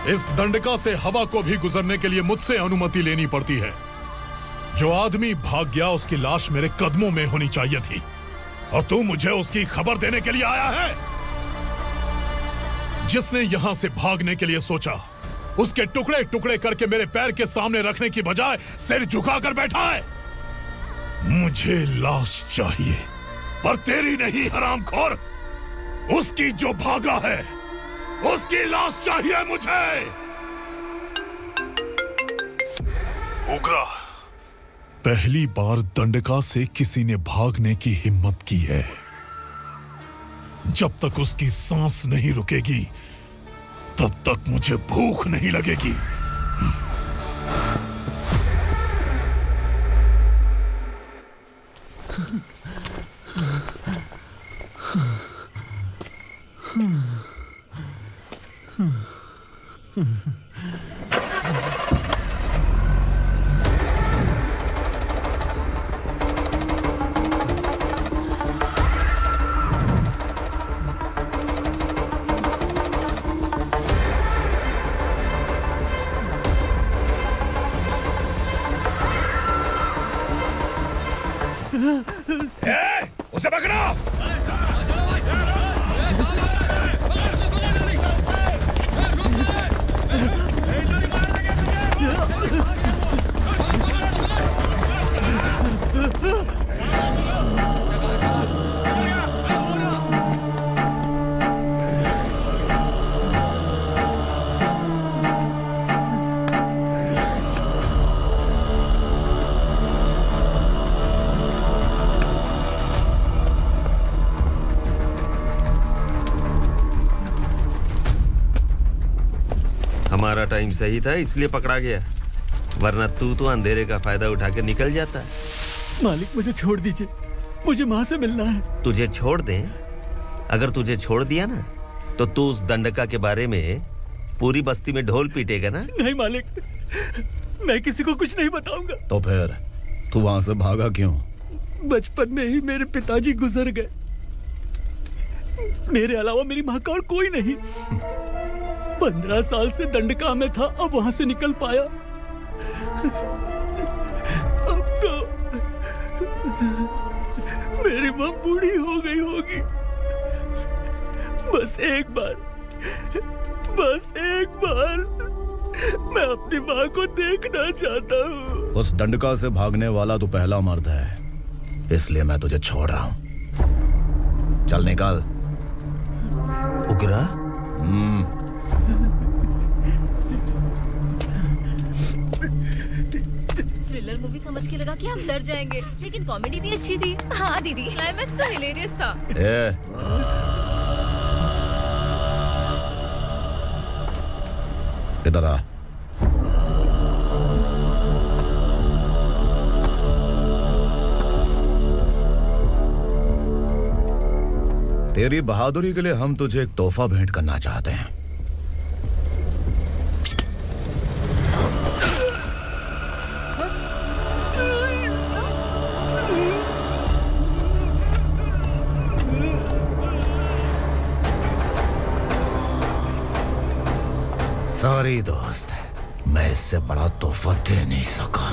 इस दंडका से हवा को भी गुजरने के लिए मुझसे अनुमति लेनी पड़ती है। जो आदमी भाग गया उसकी लाश मेरे कदमों में होनी चाहिए थी, और तू मुझे उसकी खबर देने के लिए आया है। जिसने यहां से भागने के लिए सोचा, उसके टुकड़े टुकड़े करके मेरे पैर के सामने रखने की बजाय सिर झुकाकर बैठा है। मुझे लाश चाहिए, पर तेरी नहीं हरामखोर, उसकी जो भागा है उसकी लाश चाहिए मुझे। उग्रा, पहली बार दंडका से किसी ने भागने की हिम्मत की है। जब तक उसकी सांस नहीं रुकेगी तब तक मुझे भूख नहीं लगेगी। उसे पकड़ो! हमारा टाइम सही था इसलिए पकड़ा गया, वरना तू तो अंधेरे का फायदा उठा के निकल जाता। मालिक मुझे छोड़ दीजिए, मुझे माँ से मिलना है। तुझे छोड़ दें? अगर तुझे छोड़ दिया ना तो तू उस दंडका के बारे में पूरी बस्ती में ढोल पीटेगा ना। नहीं मालिक, मैं किसी को कुछ नहीं बताऊंगा। तो फिर तू वहां से भागा क्यों? बचपन में ही मेरे पिताजी गुजर गए, मेरे अलावा मेरी माँ का और कोई नहीं। 15 साल से दंडका में था, अब वहां से निकल पाया। अब तो मेरी माँ बूढ़ी हो गई होगी। बस एक बार मैं अपनी माँ को देखना चाहता हूँ। उस दंडका से भागने वाला तू पहला मर्द है, इसलिए मैं तुझे छोड़ रहा हूँ। चल निकल। उग्रा? थ्रिलर मूवी समझ के लगा कि हम डर जाएंगे, लेकिन कॉमेडी भी अच्छी थी। हाँ दीदी, क्लाइमैक्स तो हिलेरियस था। इधर आ। तेरी बहादुरी के लिए हम तुझे एक तोहफा भेंट करना चाहते हैं। सॉरी दोस्त, मैं इससे बड़ा तोहफा दे नहीं सका।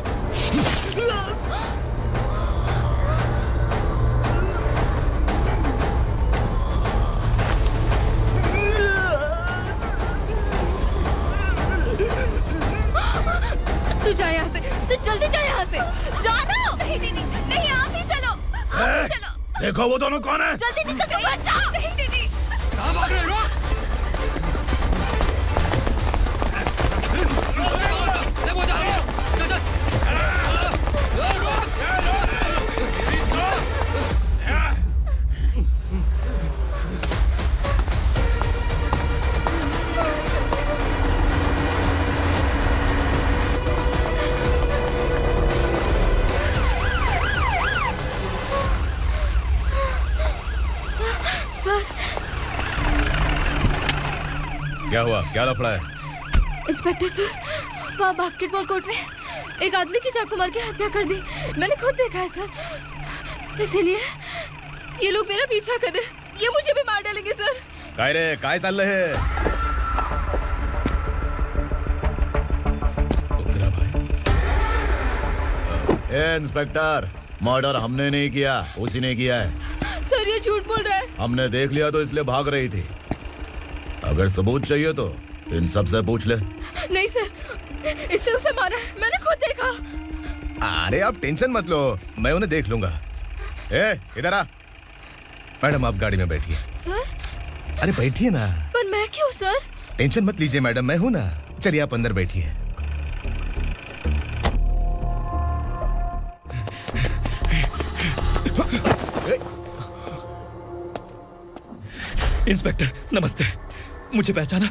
तू जा यहाँ से, तू जल्दी जा यहाँ से। जाना। नहीं दीदी, नहीं आप ही चलो, आप ही चलो। देखो वो दोनों कौन है? जल्दी निकल के मत जाओ। नहीं दीदी। कहाँ भाग रहे हो? वो जा रहे हो। चल चल। सर। क्या हुआ? क्या लफड़ा है? इंस्पेक्टर सर, वहाँ बास्केटबॉल कोर्ट में एक आदमी की चाकू मार के हत्या कर दी। मैंने खुद देखा है सर, इसीलिए ये लोग मेरा पीछा कर रहे हैं। ये मुझे भी मार डालेंगे सर। काय रे, काय चल रहे हैं? ए इंस्पेक्टर, मर्डर हमने नहीं किया, उसी ने किया है। सर ये झूठ बोल रहा है। हमने देख लिया तो इसलिए भाग रही थी। अगर सबूत चाहिए तो इन सब से पूछ ले। नहीं सर, इसने उसे मारा है, मैंने खुद देखा। अरे आप टेंशन मत लो, मैं उन्हें देख लूंगा। ए, इधर आ। मैडम आप गाड़ी में बैठिए। सर। अरे बैठिए ना। पर मैं क्यों सर? टेंशन मत लीजिए मैडम, मैं हूं ना। चलिए आप अंदर बैठिए। इंस्पेक्टर नमस्ते, मुझे पहचाना?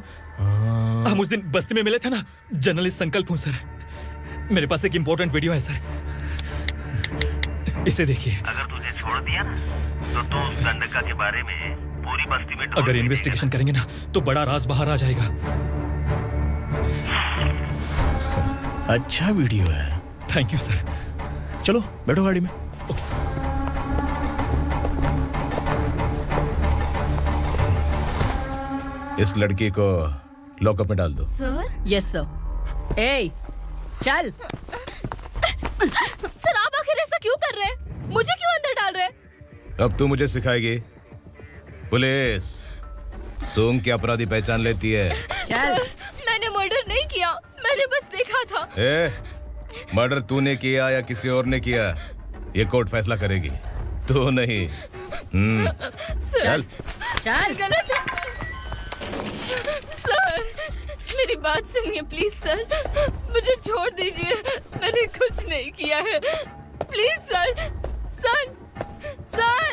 हम उस दिन बस्ती में मिले थे ना। जर्नलिस्ट संकल्प हूँ सर। मेरे पास एक इम्पोर्टेंट वीडियो है सर, इसे देखिए। अगर तुझे छोड़ दिया ना तो तू उस दंडका के बारे में पूरी बस्ती में अगर इन्वेस्टिगेशन करेंगे ना तो बड़ा राज बाहर आ जाएगा। अच्छा वीडियो है। Thank you sir. चलो बैठो गाड़ी में। इस लड़की को लॉकअप में डाल दो। सर? Yes sir. ए, चल। सर आप आखिर ऐसा क्यों कर रहे हैं? मुझे क्यों अंदर डाल रहे हैं? अब तू मुझे सिखाएगी? पुलिस सूंघ के अपराधी पहचान लेती है। चल। मैंने मर्डर नहीं किया, मैंने बस देखा था। मर्डर तूने किया या किसी और ने किया, ये कोर्ट फैसला करेगी, तू नहीं। चल चल। गलत है सर, मेरी बात सुनिए प्लीज सर, मुझे छोड़ दीजिए, मैंने कुछ नहीं किया है। Please sir, sir, sir.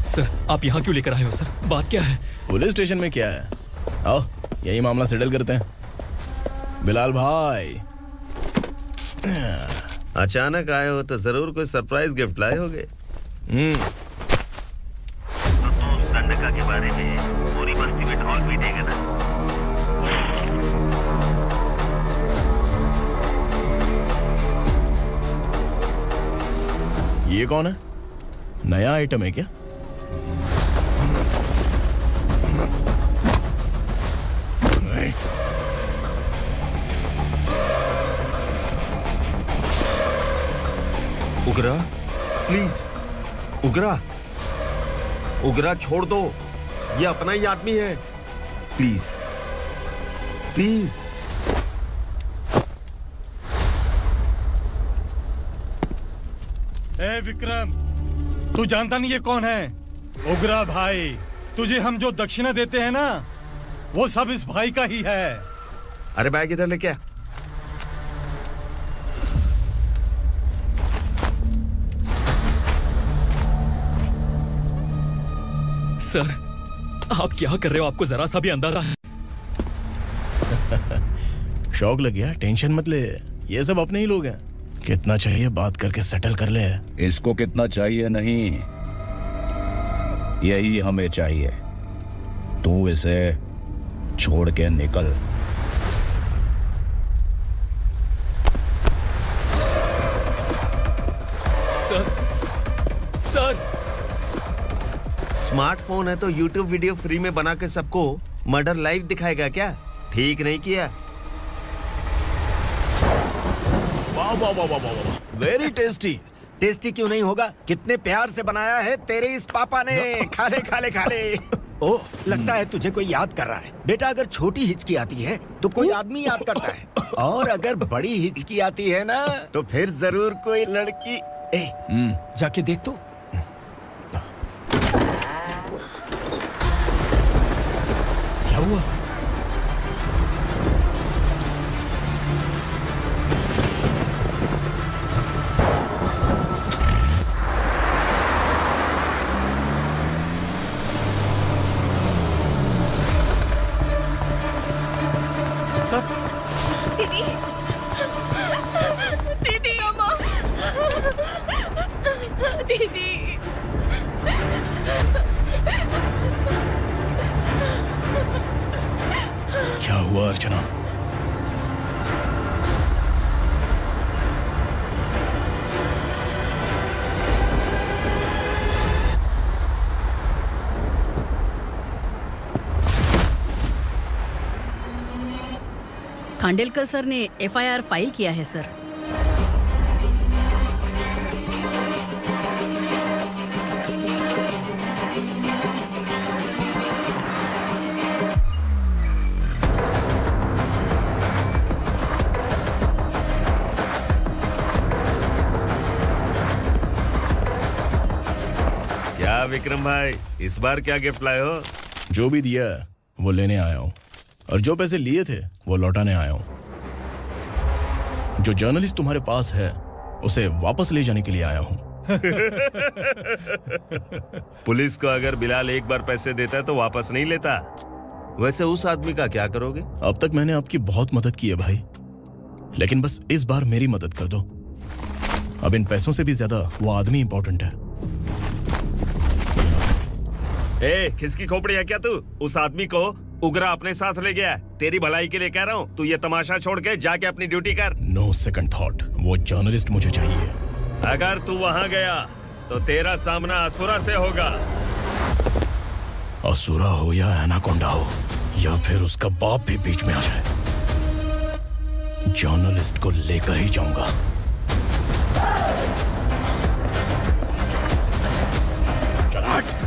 Sir आप यहाँ क्यों लेकर आए हो सर? बात क्या है? पुलिस स्टेशन में क्या है? आओ यही मामला सेटल करते हैं। बिलाल भाई, अचानक आए हो तो जरूर कोई सरप्राइज गिफ्ट लाए होगे। तो तू उस दंडका के बारे में पूरी बस्ती में ढोल पीटेगा ना। ये कौन है? नया आइटम है क्या? उगरा प्लीज, उगरा, उगरा छोड़ दो, ये अपना ही आदमी है। Please please. ए विक्रम, तू जानता नहीं ये कौन है? उग्रा भाई, तुझे हम जो दक्षिणा देते हैं ना, वो सब इस भाई का ही है। अरे बैग इधर लेके आ। सर, आप क्या कर रहे हो? आपको जरा सा भी अंदाजा है? शौक लग गया? टेंशन मत ले, ये सब अपने ही लोग हैं। कितना चाहिए बात करके सेटल कर ले। इसको कितना चाहिए नहीं, यही हमें चाहिए। तू इसे छोड़ के निकल। सर, स्मार्टफोन है तो YouTube वीडियो फ्री में बना के सबको मर्डर लाइव दिखाएगा क्या? ठीक नहीं किया। वाह वाह वाह वाह वाह, वेरी टेस्टी। टेस्टी क्यों नहीं होगा? कितने प्यार से बनाया है तेरे इस पापा ने। खा ले खा ले खा ले। ओह, लगता है तुझे कोई याद कर रहा है। बेटा, अगर छोटी हिचकी आती है तो कोई आदमी याद करता है, और अगर बड़ी हिचकी आती है ना तो फिर जरूर कोई लड़की। ए, जाके देख तो। क्या हुआ? दीदी, दीदी, अम्मा, दीदी। क्या हुआ अर्चना? खांडेलकर सर ने एफआईआर फाइल किया है सर। क्या विक्रम भाई, इस बार क्या गिफ्ट लाए हो? जो भी दिया है वो लेने आया हूँ, और जो पैसे लिए थे वो लौटाने आया हूँ। जो जर्नलिस्ट तुम्हारे पास है उसे वापस ले जाने के लिए आया हूँ। पुलिस को अगर बिलाल एक बार पैसे देता है तो वापस नहीं लेता। वैसे उस आदमी का क्या करोगे? अब तक मैंने आपकी बहुत मदद की है भाई, लेकिन बस इस बार मेरी मदद कर दो। अब इन पैसों से भी ज्यादा वो आदमी इंपॉर्टेंट है। ए, किसकी खोपड़ी है क्या तू? उस आदमी को उग्रा अपने साथ ले गया। तेरी भलाई के लिए कह रहा हूँ, तू ये तमाशा छोड़ के जाके अपनी ड्यूटी कर। नो सेकंड थॉट, वो जर्नलिस्ट मुझे चाहिए। अगर तू वहाँ गया तो तेरा सामना असुरा से होगा। असुरा हो या एनाकोंडा हो, या फिर उसका बाप भी बीच में आ जाए, जर्नलिस्ट को लेकर ही जाऊंगा। चल हट।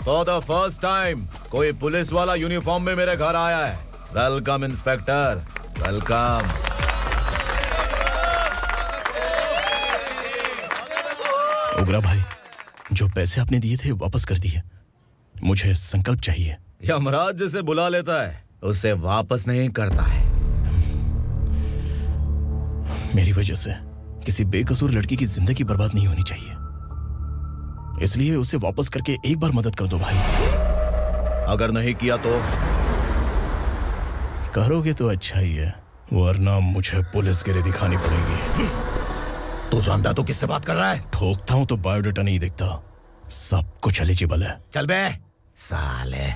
फॉर द फर्स्ट टाइम कोई पुलिस वाला यूनिफॉर्म में मेरे घर आया है। Welcome inspector, welcome. उग्रा भाई, जो पैसे आपने दिए थे वापस कर दिए। मुझे संकल्प चाहिए। यमराज जिसे बुला लेता है उसे वापस नहीं करता है। मेरी वजह से किसी बेकसूर लड़की की जिंदगी बर्बाद नहीं होनी चाहिए, इसलिए उसे वापस करके एक बार मदद कर दो भाई। अगर नहीं किया तो करोगे तो अच्छा ही है, वरना मुझे पुलिसगिरी दिखानी पड़ेगी। तू जानता तो किससे बात कर रहा है? ठोकता हूं तो बायोडाटा नहीं दिखता, सब कुछ एलिजिबल है। चल बे साले।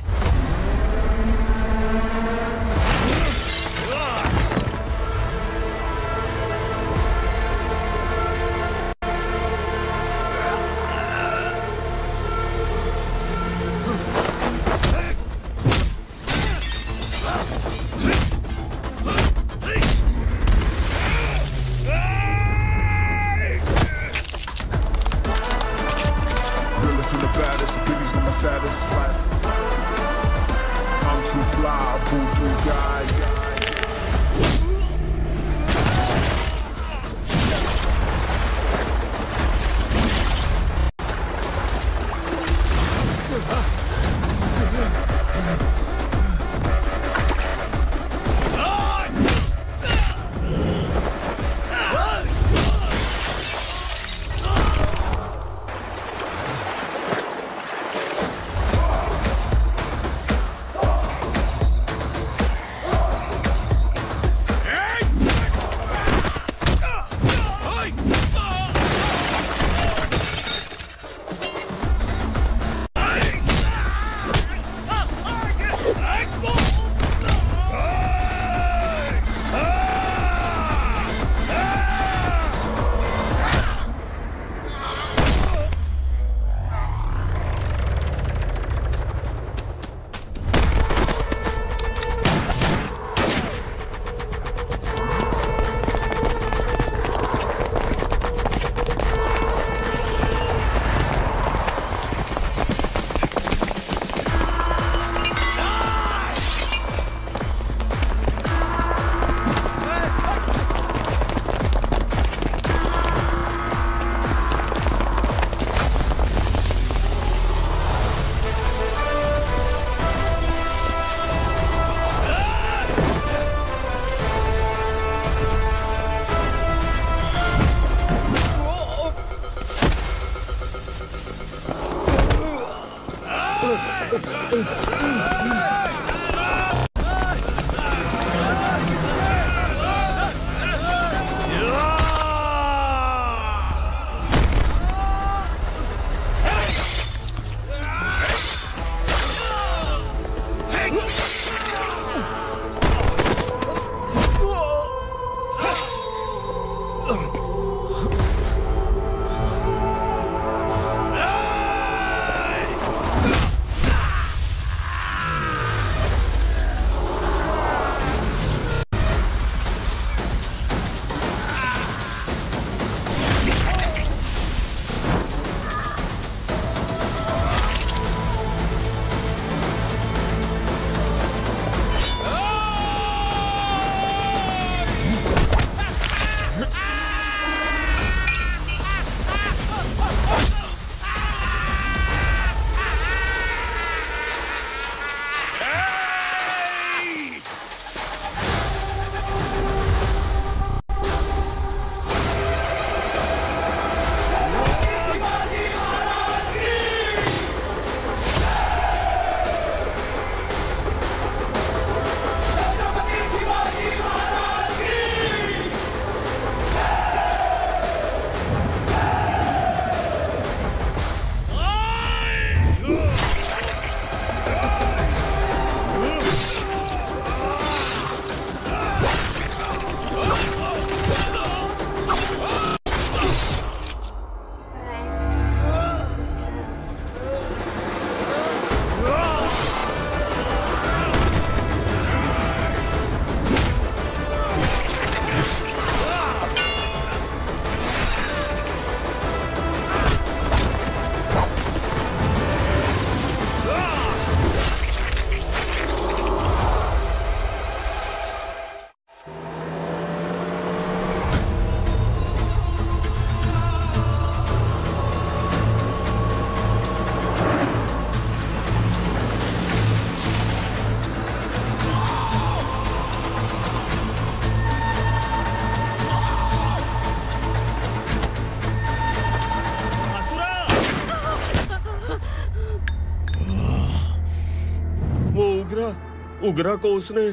उग्रा को उसने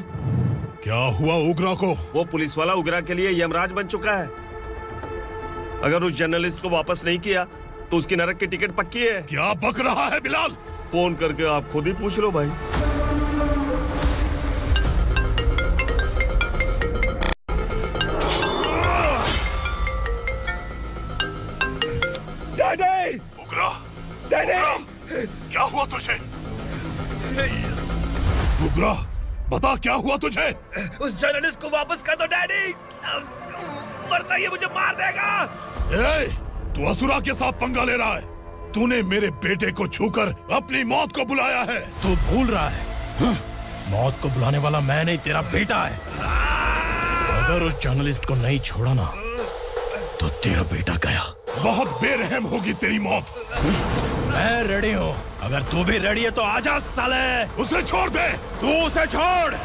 क्या हुआ उग्रा को? वो पुलिस वाला उग्रा के लिए यमराज बन चुका है। अगर उस जर्नलिस्ट को वापस नहीं किया तो उसकी नरक की टिकट पक्की है। क्या बक रहा है बिलाल? फोन करके आप खुद ही पूछ लो भाई। डैडी! उग्रा! डैडी! क्या हुआ तुझे? उग्रा, बता क्या हुआ तुझे? उस जर्नलिस्ट को वापस कर दो डैडी, वरना ये मुझे मार देगा। ए, तू असुरा के साथ पंगा ले रहा है। तूने मेरे बेटे को छूकर अपनी मौत को बुलाया है। तू भूल रहा है, मौत को बुलाने वाला मैं नहीं, तेरा बेटा है। अगर उस जर्नलिस्ट को नहीं छोड़ा ना तो तेरा बेटा गया। बहुत बेरहम होगी तेरी मौत। मैं रेडी हूँ, अगर तू भी रेडी है तो आजा साले। उसे छोड़ दे। तू उसे छोड़।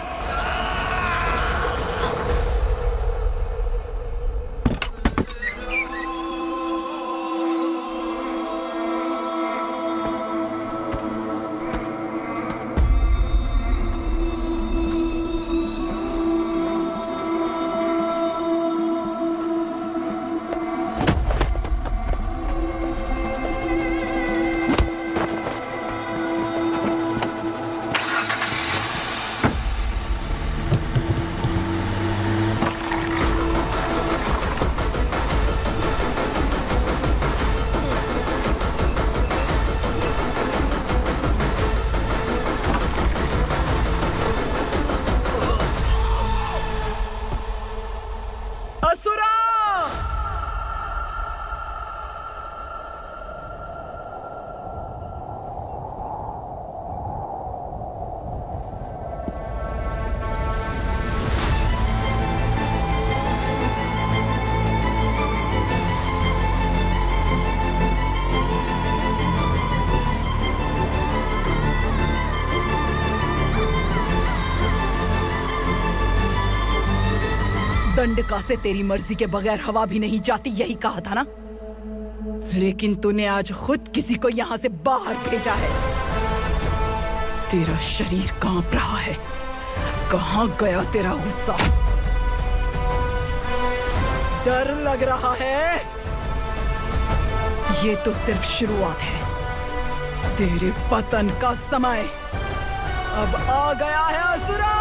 दंडका से तेरी मर्जी के बगैर हवा भी नहीं जाती, यही कहा था ना? लेकिन तूने आज खुद किसी को यहाँ से बाहर भेजा है। तेरा शरीर कांप रहा है। कहाँ गया तेरा गुस्सा? डर लग रहा है? ये तो सिर्फ शुरुआत है। तेरे पतन का समय अब आ गया है असुरा।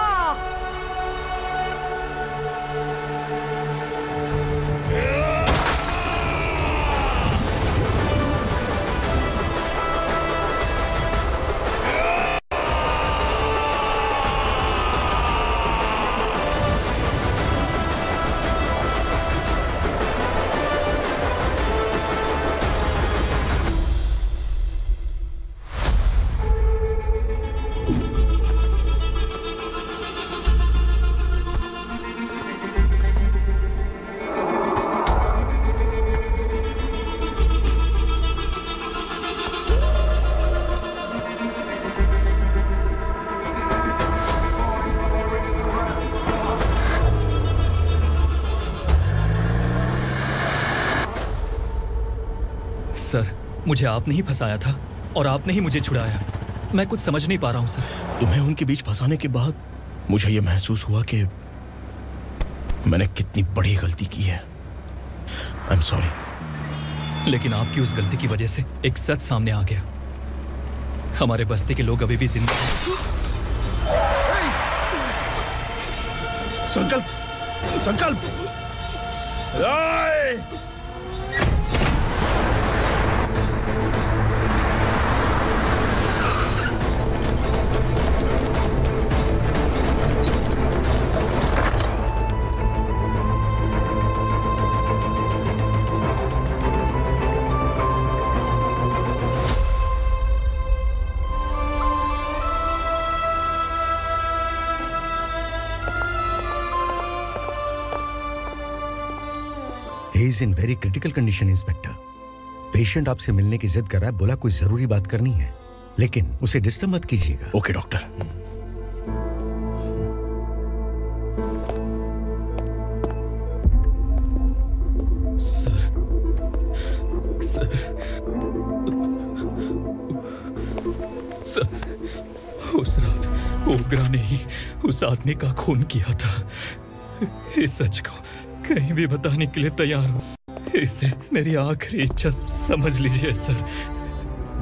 सर, मुझे आपने ही फंसाया था और आपने ही मुझे छुड़ाया। मैं कुछ समझ नहीं पा रहा हूँ सर। तुम्हें उनके बीच फंसाने के बाद मुझे यह महसूस हुआ कि मैंने कितनी बड़ी गलती की है। I am sorry. लेकिन आपकी उस गलती की वजह से एक सच सामने आ गया। हमारे बस्ती के लोग अभी भी जिंदा हैं। संकल्प, संकल्प। He is in very critical condition, inspector. Patient आपसे मिलने की जिद कर रहा है, बोला कोई जरूरी बात करनी है, लेकिन उसे डिस्टर्ब मत कीजिएगा। Okay doctor. सर, उस रात ओग्रा ने ही उस आदमी का खून किया था। इस सच को कहीं भी बताने के लिए तैयार हूँ। इसे मेरी आखिरी इच्छा समझ लीजिए सर।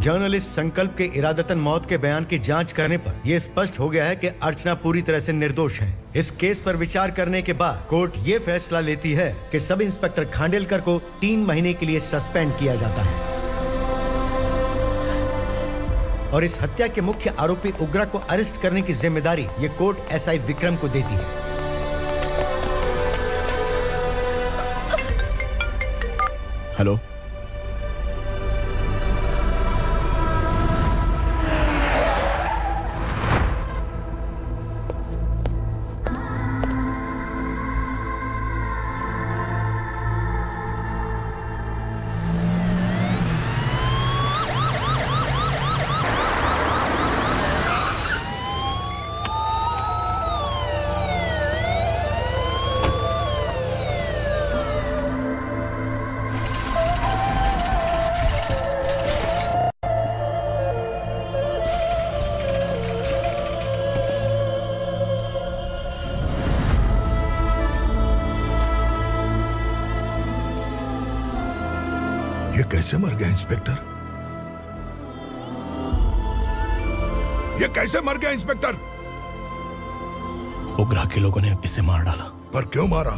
जर्नलिस्ट संकल्प के इरादतन मौत के बयान की जांच करने पर यह स्पष्ट हो गया है कि अर्चना पूरी तरह से निर्दोष है। इस केस पर विचार करने के बाद कोर्ट ये फैसला लेती है कि सब इंस्पेक्टर खांडेलकर को 3 महीने के लिए सस्पेंड किया जाता है और इस हत्या के मुख्य आरोपी उग्रा को अरेस्ट करने की जिम्मेदारी ये कोर्ट एसआई विक्रम को देती है। हेलो, कैसे मर गया इंस्पेक्टर? ये कैसे मर गया इंस्पेक्टर? उग्रा के लोगों ने इसे मार डाला। पर क्यों मारा?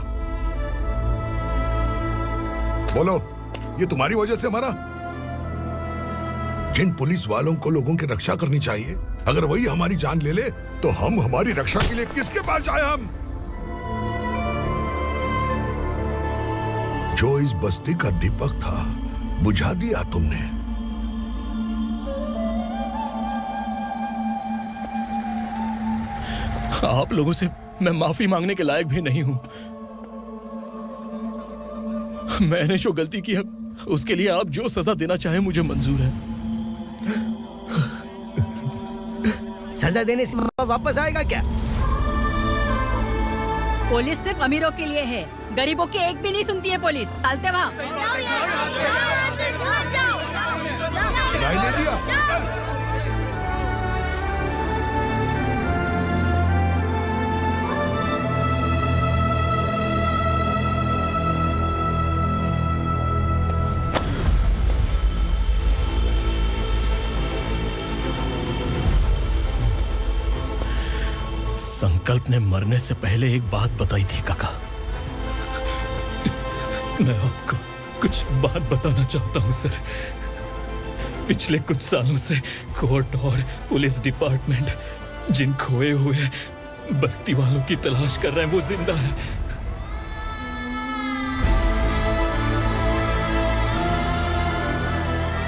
बोलो, ये तुम्हारी वजह से मरा? जिन पुलिस वालों को लोगों की रक्षा करनी चाहिए, अगर वही हमारी जान ले ले तो हम हमारी रक्षा के लिए किसके पास जाए? हम जो इस बस्ती का दीपक था बुझा दिया तुमने। आप लोगों से मैं माफी मांगने के लायक भी नहीं हूं। मैंने जो गलती की है उसके लिए आप जो सजा देना चाहें मुझे मंजूर है। सजा देने से वापस आएगा क्या? पुलिस सिर्फ अमीरों के लिए है, गरीबों की एक भी नहीं सुनती है पुलिस। चलते वहाँ। सुनाई नहीं दिया? संकल्प ने मरने से पहले एक बात बताई थी काका। मैं आपको कुछ बात बताना चाहता हूं सर। पिछले कुछ सालों से कोर्ट और पुलिस डिपार्टमेंट जिन खोए हुए बस्ती वालों की तलाश कर रहे हैं वो जिंदा है।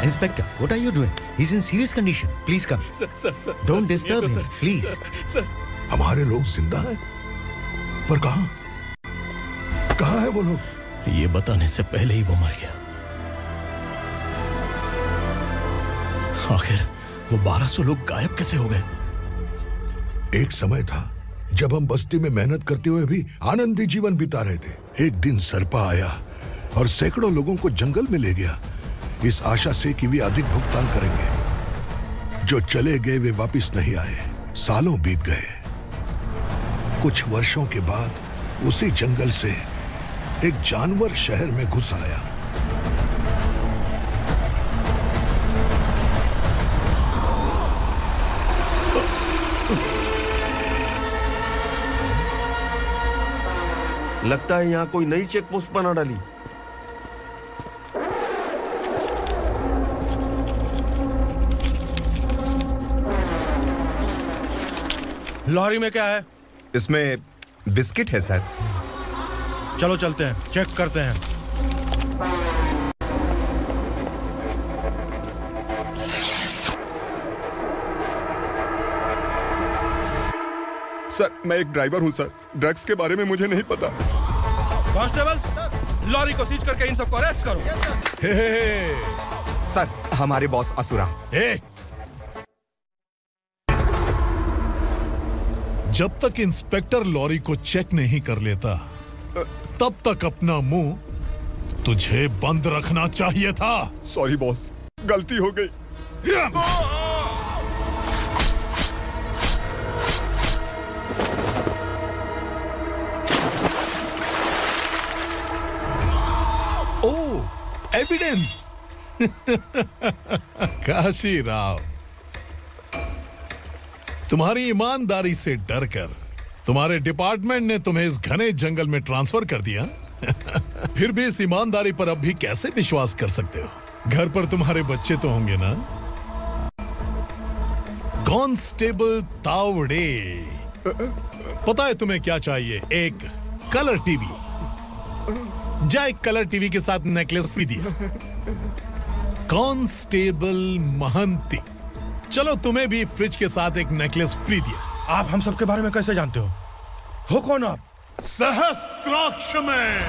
Inspector, what are you doing? He's in serious condition. Please come. Sir, Don't disturb him, please. Sir, हमारे लोग जिंदा हैं, पर कहां? कहां है वो लोग? ये बताने से पहले ही वो मर गया। आखिर वो 1200 लोग गायब कैसे हो गए? एक समय था जब हम बस्ती में मेहनत करते हुए भी आनंदी जीवन बिता रहे थे। एक दिन सरपा आया और सैकड़ों लोगों को जंगल में ले गया, इस आशा से कि वे अधिक भुगतान करेंगे। जो चले गए वे वापस नहीं आए। सालों बीत गए। कुछ वर्षों के बाद उसी जंगल से एक जानवर शहर में घुस आया। लगता है यहाँ कोई नई चेक पोस्ट बना डाली। लॉरी में क्या है? इसमें बिस्किट है सर। चलो चलते हैं, चेक करते हैं। सर, मैं एक ड्राइवर हूं सर। ड्रग्स के बारे में मुझे नहीं पता। कांस्टेबल, लॉरी को सीज करके इन सबको अरेस्ट करो। सर, हमारे बॉस असुरा। जब तक इंस्पेक्टर लॉरी को चेक नहीं कर लेता तब तक अपना मुंह तुझे बंद रखना चाहिए था। सॉरी बॉस, गलती हो गई। एविडेंस। काशी राव, तुम्हारी ईमानदारी से डरकर तुम्हारे डिपार्टमेंट ने तुम्हें इस घने जंगल में ट्रांसफर कर दिया। फिर भी इस ईमानदारी पर अब भी कैसे विश्वास कर सकते हो? घर पर तुम्हारे बच्चे तो होंगे ना? कांस्टेबल तावड़े, पता है तुम्हें क्या चाहिए? एक कलर टीवी। जा एक कलर टीवी के साथ नेकलेस भी दिया। कांस्टेबल महंती, चलो तुम्हें भी फ्रिज के साथ एक नेकलेस फ्री दिया। आप हम सबके बारे में कैसे जानते हो कौन आप? सहस्त्राक्ष में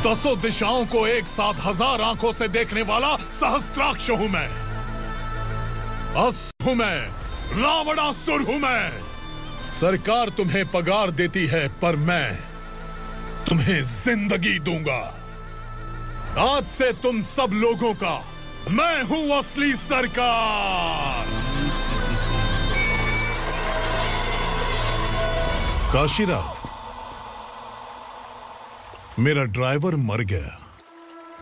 10 दिशाओं को एक साथ 1000 आंखों से देखने वाला सहस्त्राक्ष हूं मैं। असुर हूं मैं, रावणासुर हूं मैं। सरकार तुम्हें पगार देती है पर मैं तुम्हें जिंदगी दूंगा। आज से तुम सब लोगों का मैं हूं असली सरकार। काशीराव, मेरा ड्राइवर मर गया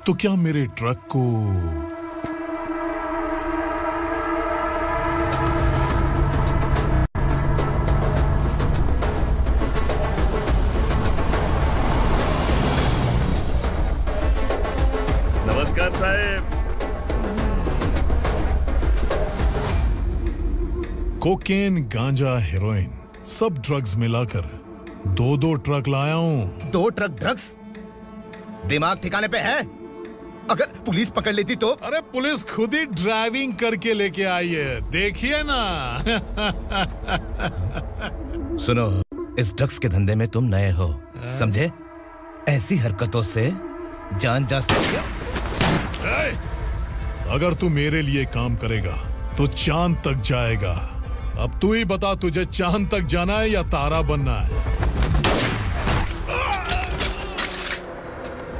तो क्या मेरे ट्रक को नमस्कार साहब। कोकेन, गांजा, हेरोइन सब ड्रग्स मिलाकर 2 ट्रक लाया हूं। 2 ट्रक ड्रग्स? दिमाग ठिकाने पे है? अगर पुलिस पकड़ लेती तो? अरे पुलिस खुद ही ड्राइविंग करके लेके आई है, देखिए ना। सुनो, इस ड्रग्स के धंधे में तुम नए हो, समझे? ऐसी हरकतों से जान जा सकती है। अगर तू मेरे लिए काम करेगा तो चांद तक जाएगा। अब तू ही बता, तुझे चांद तक जाना है या तारा बनना है?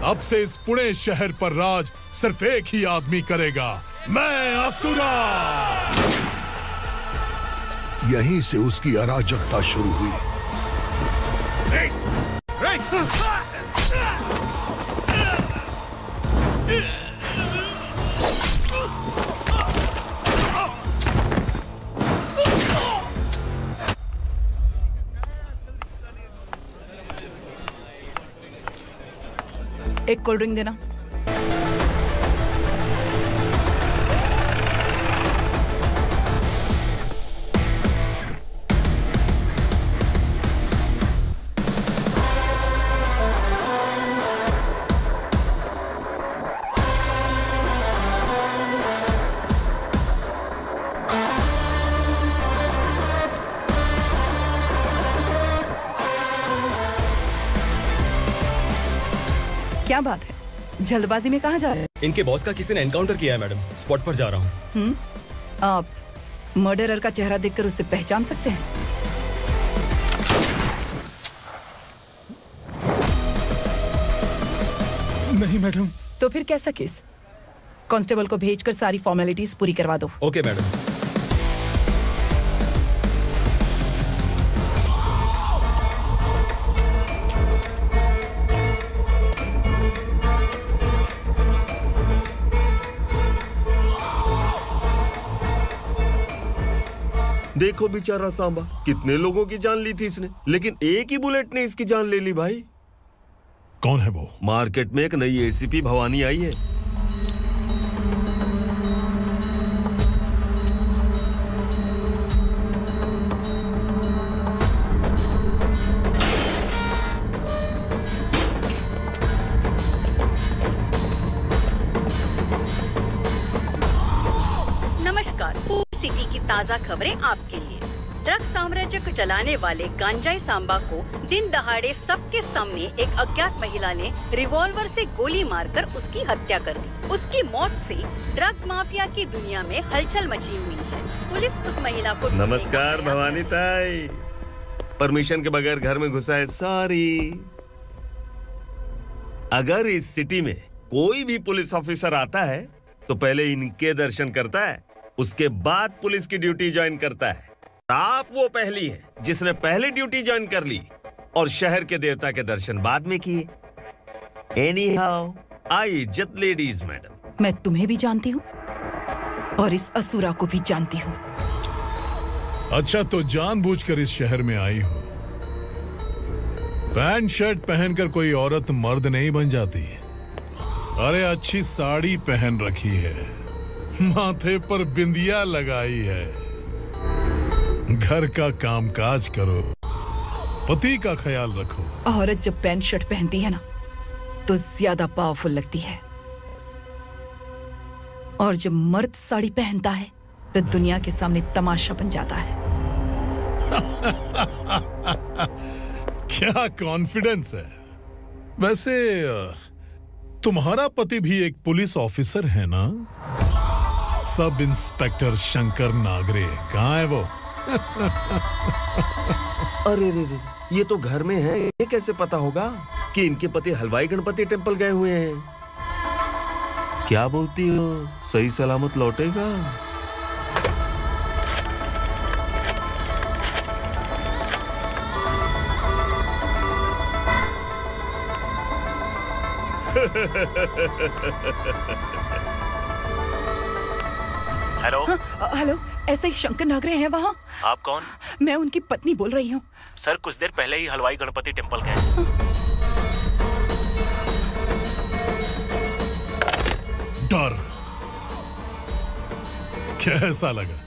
अब से इस पुणे शहर पर राज सिर्फ एक ही आदमी करेगा, मैं असुरा। यहीं से उसकी अराजकता शुरू हुई। एक कोल्ड ड्रिंक देना। क्या बात है, जल्दबाजी में कहाँ जा रहे हैं? इनके बॉस का किसी ने एनकाउंटर किया है मैडम, स्पॉट पर जा रहा हूँ। आप मर्डरर का चेहरा देखकर उसे पहचान सकते हैं? नहीं मैडम। तो फिर कैसा केस? कांस्टेबल को भेजकर सारी फॉर्मेलिटीज पूरी करवा दो। Okay madam. देखो बेचारा सांबा, कितने लोगों की जान ली थी इसने, लेकिन एक ही बुलेट ने इसकी जान ले ली भाई। कौन है वो? मार्केट में एक नई एसीपी भवानी आई है। नमस्कार, सिटी की ताज़ा खबरें आपके लिए। ड्रग साम्राज्य को चलाने वाले गांजाई सांबा को दिन दहाड़े सबके सामने एक अज्ञात महिला ने रिवॉल्वर से गोली मारकर उसकी हत्या कर दी। उसकी मौत से ड्रग्स माफिया की दुनिया में हलचल मची हुई है। पुलिस उस महिला को नमस्कार भवानी ताई, परमिशन के बगैर घर में घुसा है, सॉरी। अगर इस सिटी में कोई भी पुलिस ऑफिसर आता है तो पहले इनके दर्शन करता है, उसके बाद पुलिस की ड्यूटी ज्वाइन करता है। आप वो पहली हैं जिसने पहले ड्यूटी ज्वाइन कर ली और शहर के देवता के दर्शन बाद में किए। एनीहाउ, आई इज्जत लेडीज मैडम। मैं तुम्हें भी जानती हूँ और इस असुरा को भी जानती हूँ। अच्छा, तो जानबूझकर इस शहर में आई हो। पैंट शर्ट पहनकर कोई औरत मर्द नहीं बन जाती। अरे अच्छी साड़ी पहन रखी है, माथे पर बिंदिया लगाई है, घर का कामकाज करो, पति का ख्याल रखो। औरत जब पैंट शर्ट पहनती है ना तो ज्यादा पावरफुल लगती है, और जब मर्द साड़ी पहनता है तो दुनिया के सामने तमाशा बन जाता है। क्या कॉन्फिडेंस है। वैसे तुम्हारा पति भी एक पुलिस ऑफिसर है ना? सब इंस्पेक्टर शंकर नागरे कहाँ है वो? अरे रे रे, ये तो घर में है। ये कैसे पता होगा कि इनके पति हलवाई गणपति टेम्पल गए हुए हैं? क्या बोलती हो, सही सलामत लौटेगा? हेलो। हेलो, ऐसे ही शंकर नागरे हैं वहाँ? आप कौन? मैं उनकी पत्नी बोल रही हूँ। सर कुछ देर पहले ही हलवाई गणपति टेम्पल गए। डर कैसा लगा?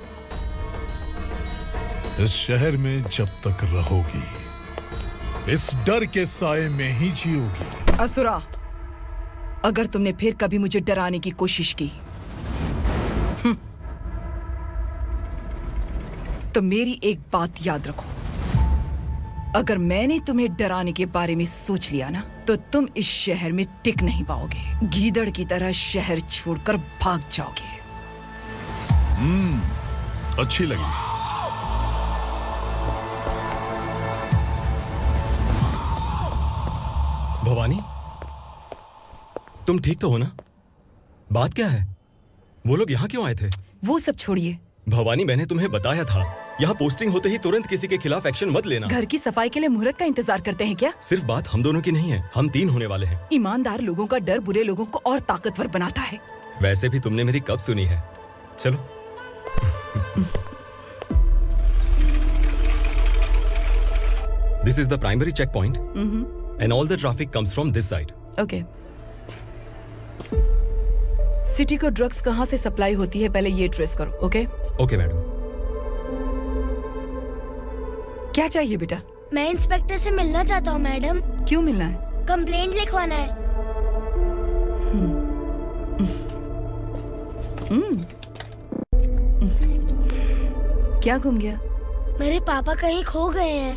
इस शहर में जब तक रहोगी इस डर के साए में ही जियोगी। असुरा, अगर तुमने फिर कभी मुझे डराने की कोशिश की तो मेरी एक बात याद रखो, अगर मैंने तुम्हें डराने के बारे में सोच लिया ना तो तुम इस शहर में टिक नहीं पाओगे। गीदड़ की तरह शहर छोड़कर भाग जाओगे। अच्छी लगी। भवानी, तुम ठीक तो हो ना? बात क्या है? वो लोग यहाँ क्यों आए थे? वो सब छोड़िए। भवानी, मैंने तुम्हें बताया था यहाँ पोस्टिंग होते ही तुरंत किसी के खिलाफ एक्शन मत लेना। घर की सफाई के लिए मुहूर्त का इंतजार करते हैं क्या? सिर्फ बात हम दोनों की नहीं है, हम 3 होने वाले हैं। ईमानदार लोगों का डर बुरे लोगों को और ताकतवर बनाता है। वैसे भी तुमने मेरी कब सुनी है। चलो। This is the primary checkpoint, and all the traffic comes from this side. Okay. City को ड्रग्स कहाँ से सप्लाई होती है पहले ये ट्रेस करो, ओके? Okay madam. क्या चाहिए बेटा? मैं इंस्पेक्टर से मिलना चाहता हूँ मैडम। क्यों मिलना है? कंप्लेंट लिखवाना है। क्या गुम गया? मेरे पापा कहीं खो गए हैं।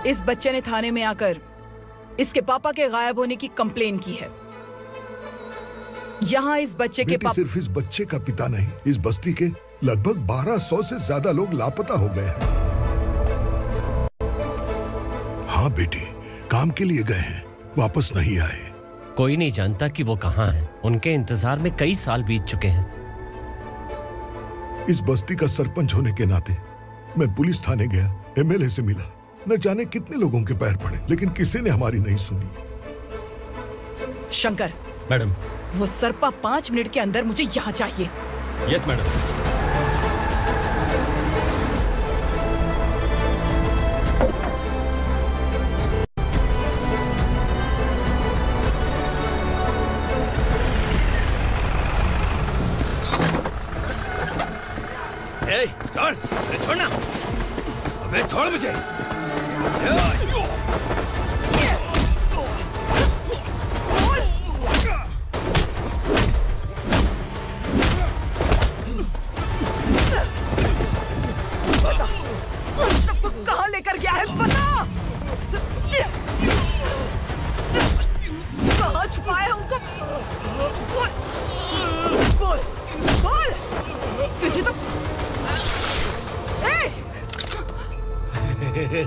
इस बच्चे ने थाने में आकर इसके पापा के गायब होने की कंप्लेन की है। यहाँ इस बच्चे के पापा सिर्फ इस बच्चे का पिता नहीं, इस बस्ती के लगभग 1200 से ज्यादा लोग लापता हो गए हैं। हाँ बेटी, काम के लिए गए हैं, वापस नहीं आए। कोई नहीं जानता कि वो कहाँ हैं। उनके इंतजार में कई साल बीत चुके हैं। इस बस्ती का सरपंच होने के नाते मैं पुलिस थाने गया, एमएलए से मिला, न जाने कितने लोगों के पैर पड़े, लेकिन किसी ने हमारी नहीं सुनी। शंकर। मैडम। वो सरपा 5 मिनट के अंदर मुझे यहाँ चाहिए। Yes madam. छोड़, छोड़ना। अबे छोड़ मुझे। चल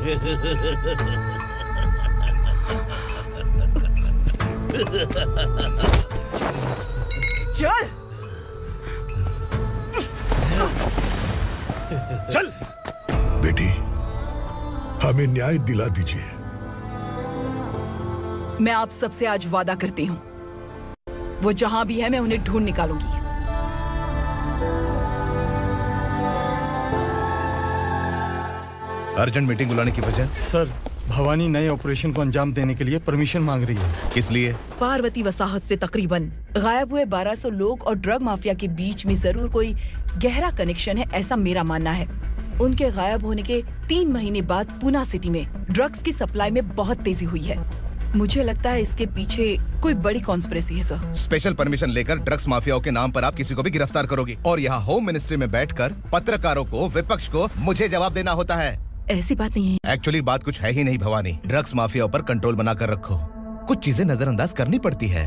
चल बेटी, हमें न्याय दिला दीजिए। मैं आप सबसे आज वादा करती हूँ, वो जहां भी है मैं उन्हें ढूंढ निकालूंगी। अर्जेंट मीटिंग बुलाने की वजह? सर, भवानी नए ऑपरेशन को अंजाम देने के लिए परमिशन मांग रही है। किस लिए? पार्वती वसाहत से तकरीबन गायब हुए 1200 लोग और ड्रग माफिया के बीच में जरूर कोई गहरा कनेक्शन है, ऐसा मेरा मानना है। उनके गायब होने के 3 महीने बाद पूना सिटी में ड्रग्स की सप्लाई में बहुत तेजी हुई है। मुझे लगता है इसके पीछे कोई बड़ी कॉन्स्पिरेसी है सर। स्पेशल परमिशन लेकर ड्रग्स माफियाओं के नाम पर आप किसी को भी गिरफ्तार करोगे और यहाँ होम मिनिस्ट्री में बैठकर पत्रकारों को, विपक्ष को मुझे जवाब देना होता है। ऐसी बात नहीं है। एक्चुअली बात कुछ है ही नहीं भवानी। ड्रग्स माफियाओं पर कंट्रोल बनाकर रखो। कुछ चीजें नजरअंदाज करनी पड़ती है।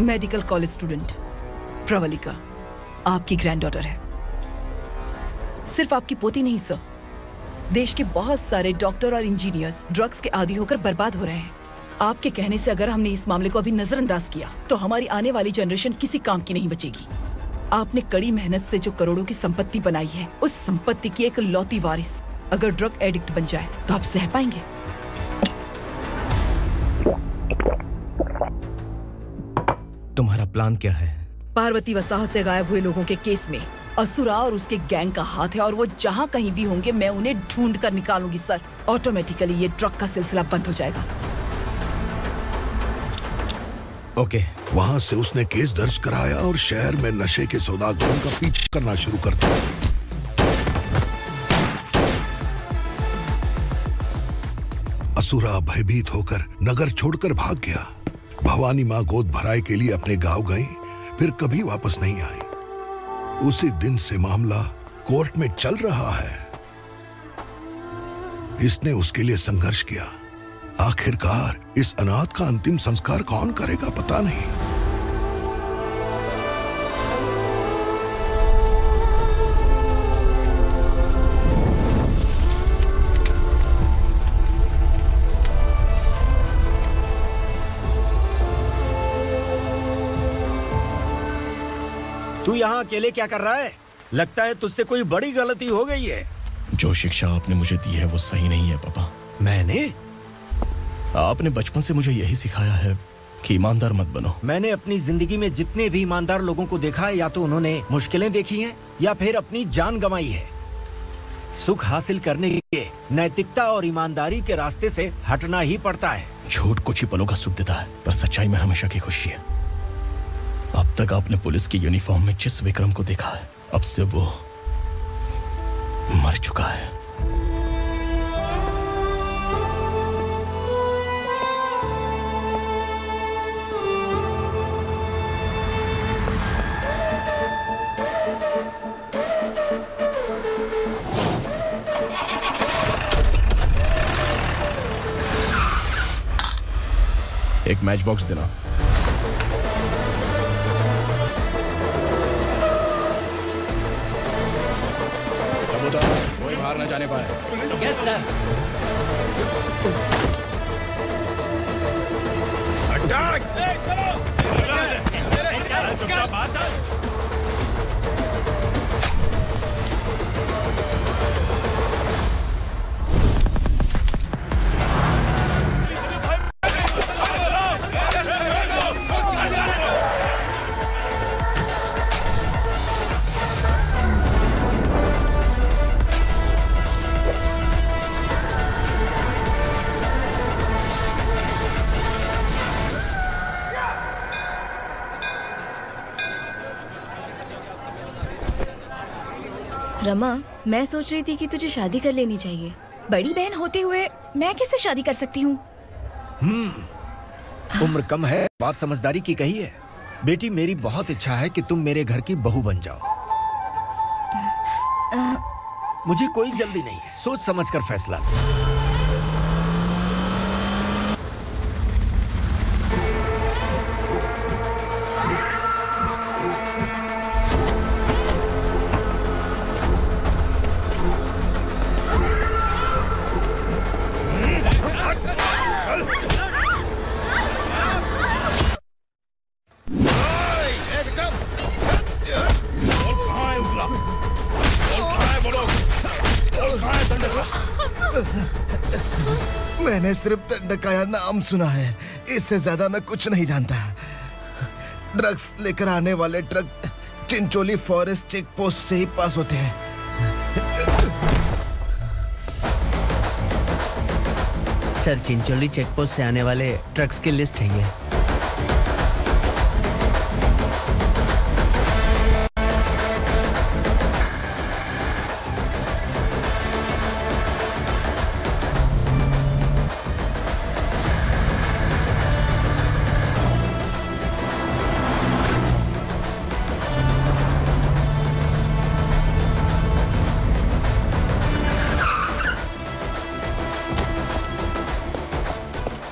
मेडिकल कॉलेज स्टूडेंट प्रवलिका आपकी ग्रैंडडॉटर है। सिर्फ आपकी पोती नहीं सर, देश के बहुत सारे डॉक्टर और इंजीनियर्स ड्रग्स के आदी होकर बर्बाद हो रहे हैं। आपके कहने से अगर हमने इस मामले को अभी नजरअंदाज किया तो हमारी आने वाली जनरेशन किसी काम की नहीं बचेगी। आपने कड़ी मेहनत से जो करोड़ों की संपत्ति बनाई है, उस संपत्ति की एक लौती वारिस अगर ड्रग एडिक्ट बन जाए तो आप सह पाएंगे? तुम्हारा प्लान क्या है? पार्वती वसाहत से गायब हुए लोगों के केस में असुरा और उसके गैंग का हाथ है और वो जहां कहीं भी होंगे मैं उन्हें ढूंढ कर निकालूंगी सर। ऑटोमेटिकली ये ड्रग का सिलसिला बंद हो जाएगा। ओके। वहाँ से उसने केस दर्ज कराया और शहर में नशे के सौदागरों का पीछा करना शुरू कर दिया। असुरा भयभीत होकर नगर छोड़कर भाग गया। भवानी माँ गोद भराई के लिए अपने गांव गई, फिर कभी वापस नहीं आई। उसी दिन से मामला कोर्ट में चल रहा है। इसने उसके लिए संघर्ष किया। आखिरकार इस अनाथ का अंतिम संस्कार कौन करेगा पता नहीं। तू यहाँ अकेले क्या कर रहा है? लगता है तुझसे कोई बड़ी गलती हो गई है। जो शिक्षा आपने मुझे दी है वो सही नहीं है पापा। मैंने? आपने बचपन से मुझे यही सिखाया है कि ईमानदार मत बनो। मैंने अपनी जिंदगी में जितने भी ईमानदार लोगों को देखा है, या तो उन्होंने मुश्किलें देखी हैं या फिर अपनी जान गंवाई है। सुख हासिल करने के लिए नैतिकता और ईमानदारी के रास्ते से हटना ही पड़ता है। झूठ कुछ ही पलों का सुख देता है, पर सच्चाई में हमेशा की खुशी है। अब तक आपने पुलिस की यूनिफॉर्म में जिस विक्रम को देखा है, अब से वो मर चुका है। एक मैच बॉक्स देना। कबूतर कोई बाहर न जाने पाए। Yes sir. अटैक! रमा, मैं सोच रही थी कि तुझे शादी कर लेनी चाहिए। बड़ी बहन होते हुए मैं कैसे शादी कर सकती हूँ? उम्र कम है, बात समझदारी की कही है। बेटी, मेरी बहुत इच्छा है कि तुम मेरे घर की बहू बन जाओ। मुझे कोई जल्दी नहीं है, सोच समझ कर फैसला। मैंने सिर्फ दंडकाया नाम सुना है, इससे ज्यादा मैं कुछ नहीं जानता। ड्रग्स लेकर आने वाले truck Chincholi forest check post से ही पास होते हैं। सर, चिंचोली चेक पोस्ट से आने वाले ट्रक्स की लिस्ट है ये।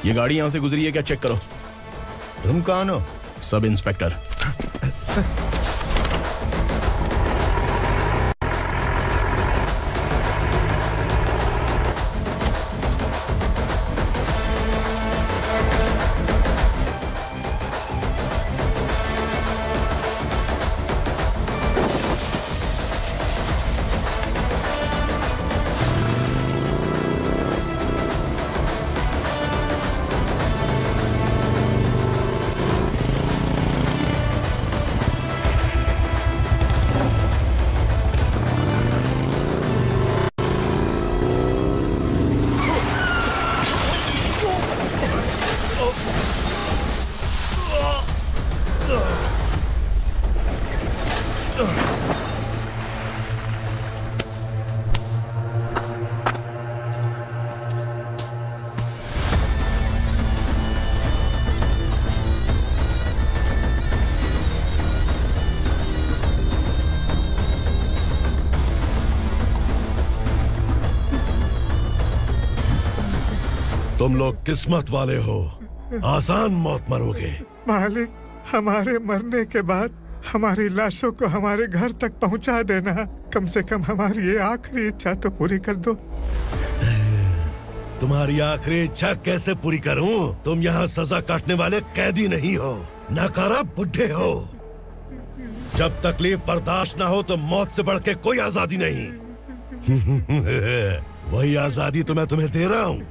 ये गाड़ी यहां से गुजरी है क्या? चेक करो। तुम कौन हो? Sub inspector. तुम लोग किस्मत वाले हो, आसान मौत मरोगे। मालिक, हमारे मरने के बाद हमारी लाशों को हमारे घर तक पहुंचा देना। कम से कम हमारी ये आखिरी इच्छा तो पूरी कर दो। तुम्हारी आखिरी इच्छा कैसे पूरी करूं? तुम यहाँ सजा काटने वाले कैदी नहीं हो, नकारा बुड्ढे हो। जब तकलीफ बर्दाश्त ना हो तो मौत से बढ़ के कोई आजादी नहीं। वही आजादी तो मैं तुम्हें दे रहा हूँ।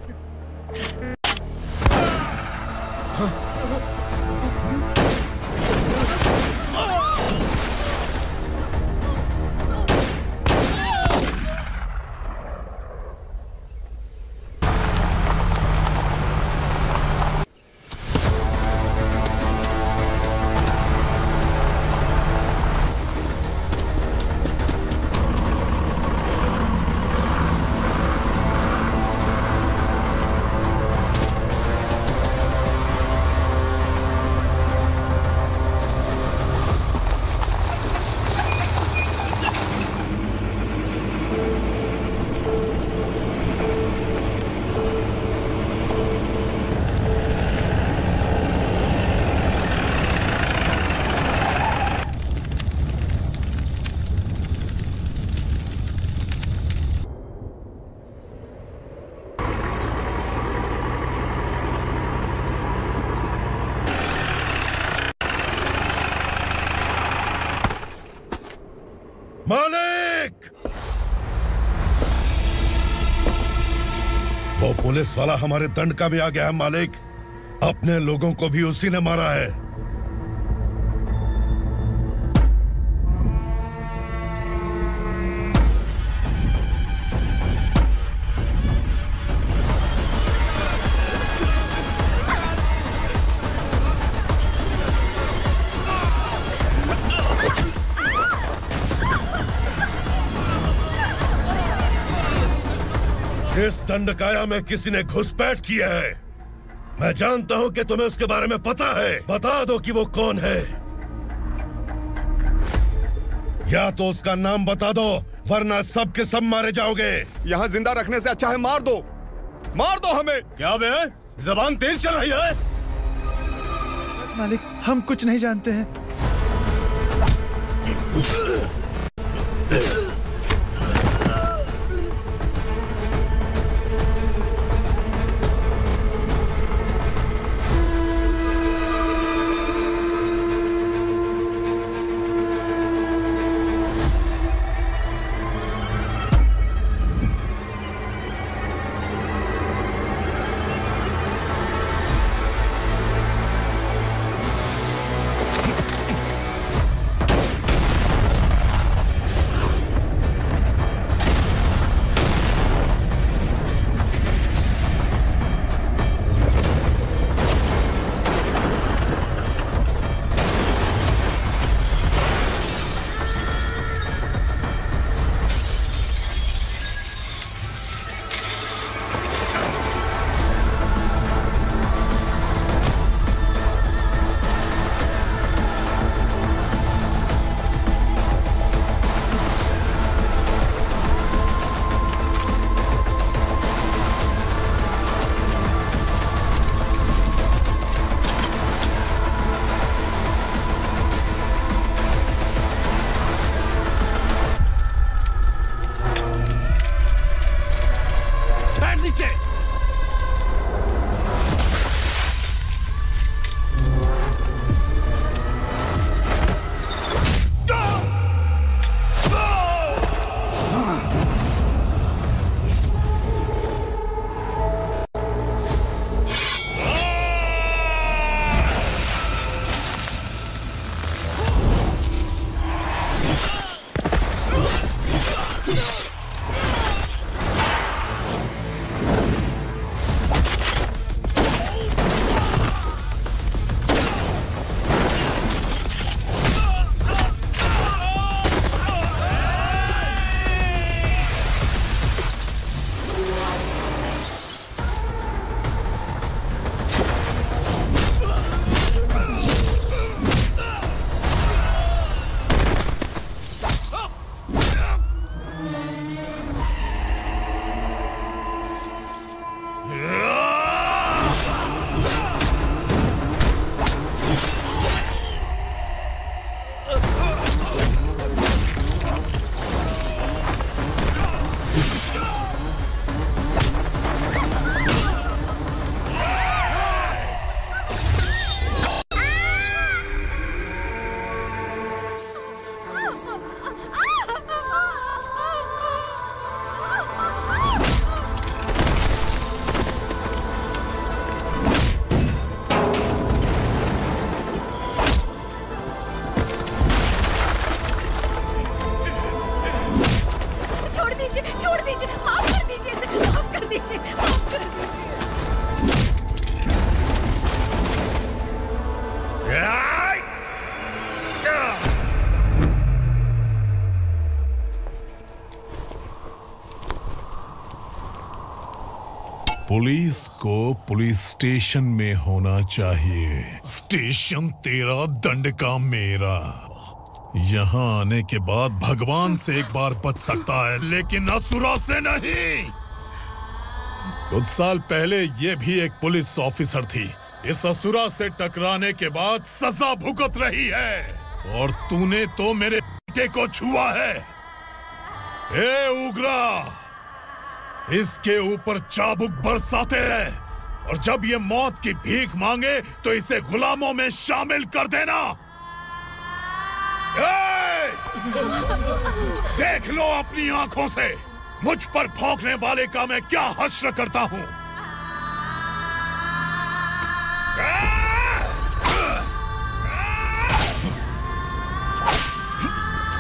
मालिक! वो पुलिस वाला हमारे दंड का भी आ गया है मालिक। अपने लोगों को भी उसी ने मारा है। इस दंडकाया में किसी ने घुसपैठ किया है। मैं जानता हूं कि तुम्हें उसके बारे में पता है। बता दो कि वो कौन है, या तो उसका नाम बता दो, वरना सब के सब मारे जाओगे। यहाँ जिंदा रखने से अच्छा है मार दो हमें। क्या बे? जबान तेज चल रही है। मालिक, हम कुछ नहीं जानते हैं। नीचे। पुलिस को पुलिस स्टेशन में होना चाहिए। स्टेशन तेरा, दंड का मेरा। यहाँ आने के बाद भगवान से एक बार बच सकता है, लेकिन असुरा से नहीं। कुछ साल पहले ये भी एक पुलिस ऑफिसर थी। इस असुरा से टकराने के बाद सजा भुगत रही है, और तूने तो मेरे बेटे को छुआ है। ए उग्रा, इसके ऊपर चाबुक बरसाते रहे, और जब ये मौत की भीख मांगे तो इसे गुलामों में शामिल कर देना। देख लो अपनी आंखों से मुझ पर भौंकने वाले का मैं क्या हश्र करता हूं।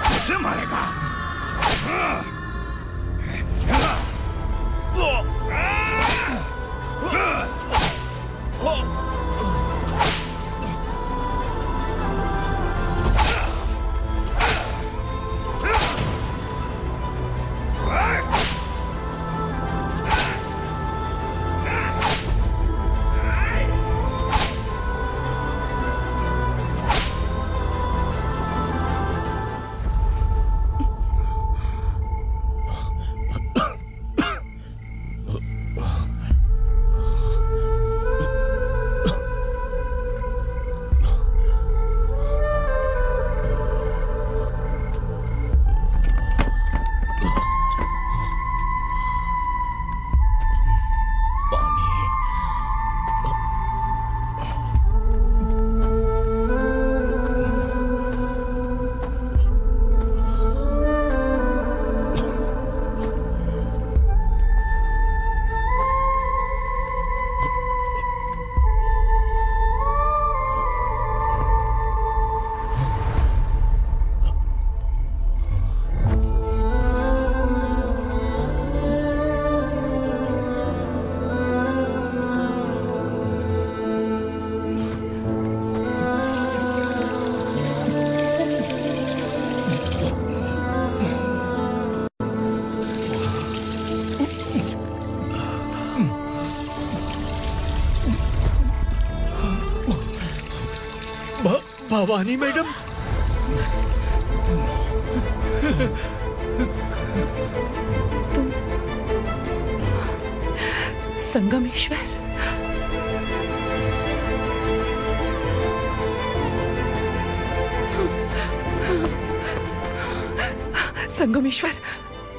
मुझे मारेगा। भवानी मैडम, तुम संगमेश्वर? संगमेश्वर,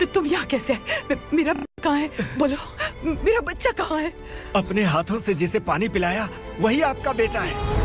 तुम यहाँ कैसे आए? मेरा कहाँ है? बोलो। मेरा बच्चा कहाँ है? अपने हाथों से जिसे पानी पिलाया वही आपका बेटा है।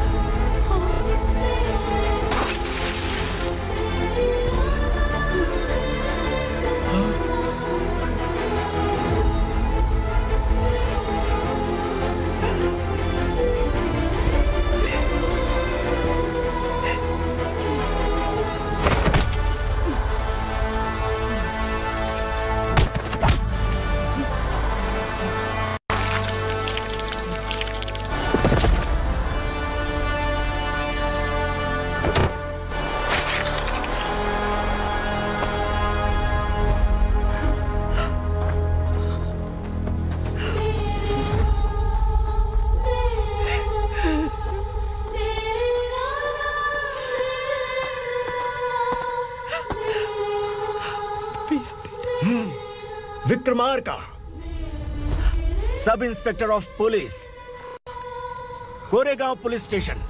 Vikramarka, sub inspector of police, Koregaon police station.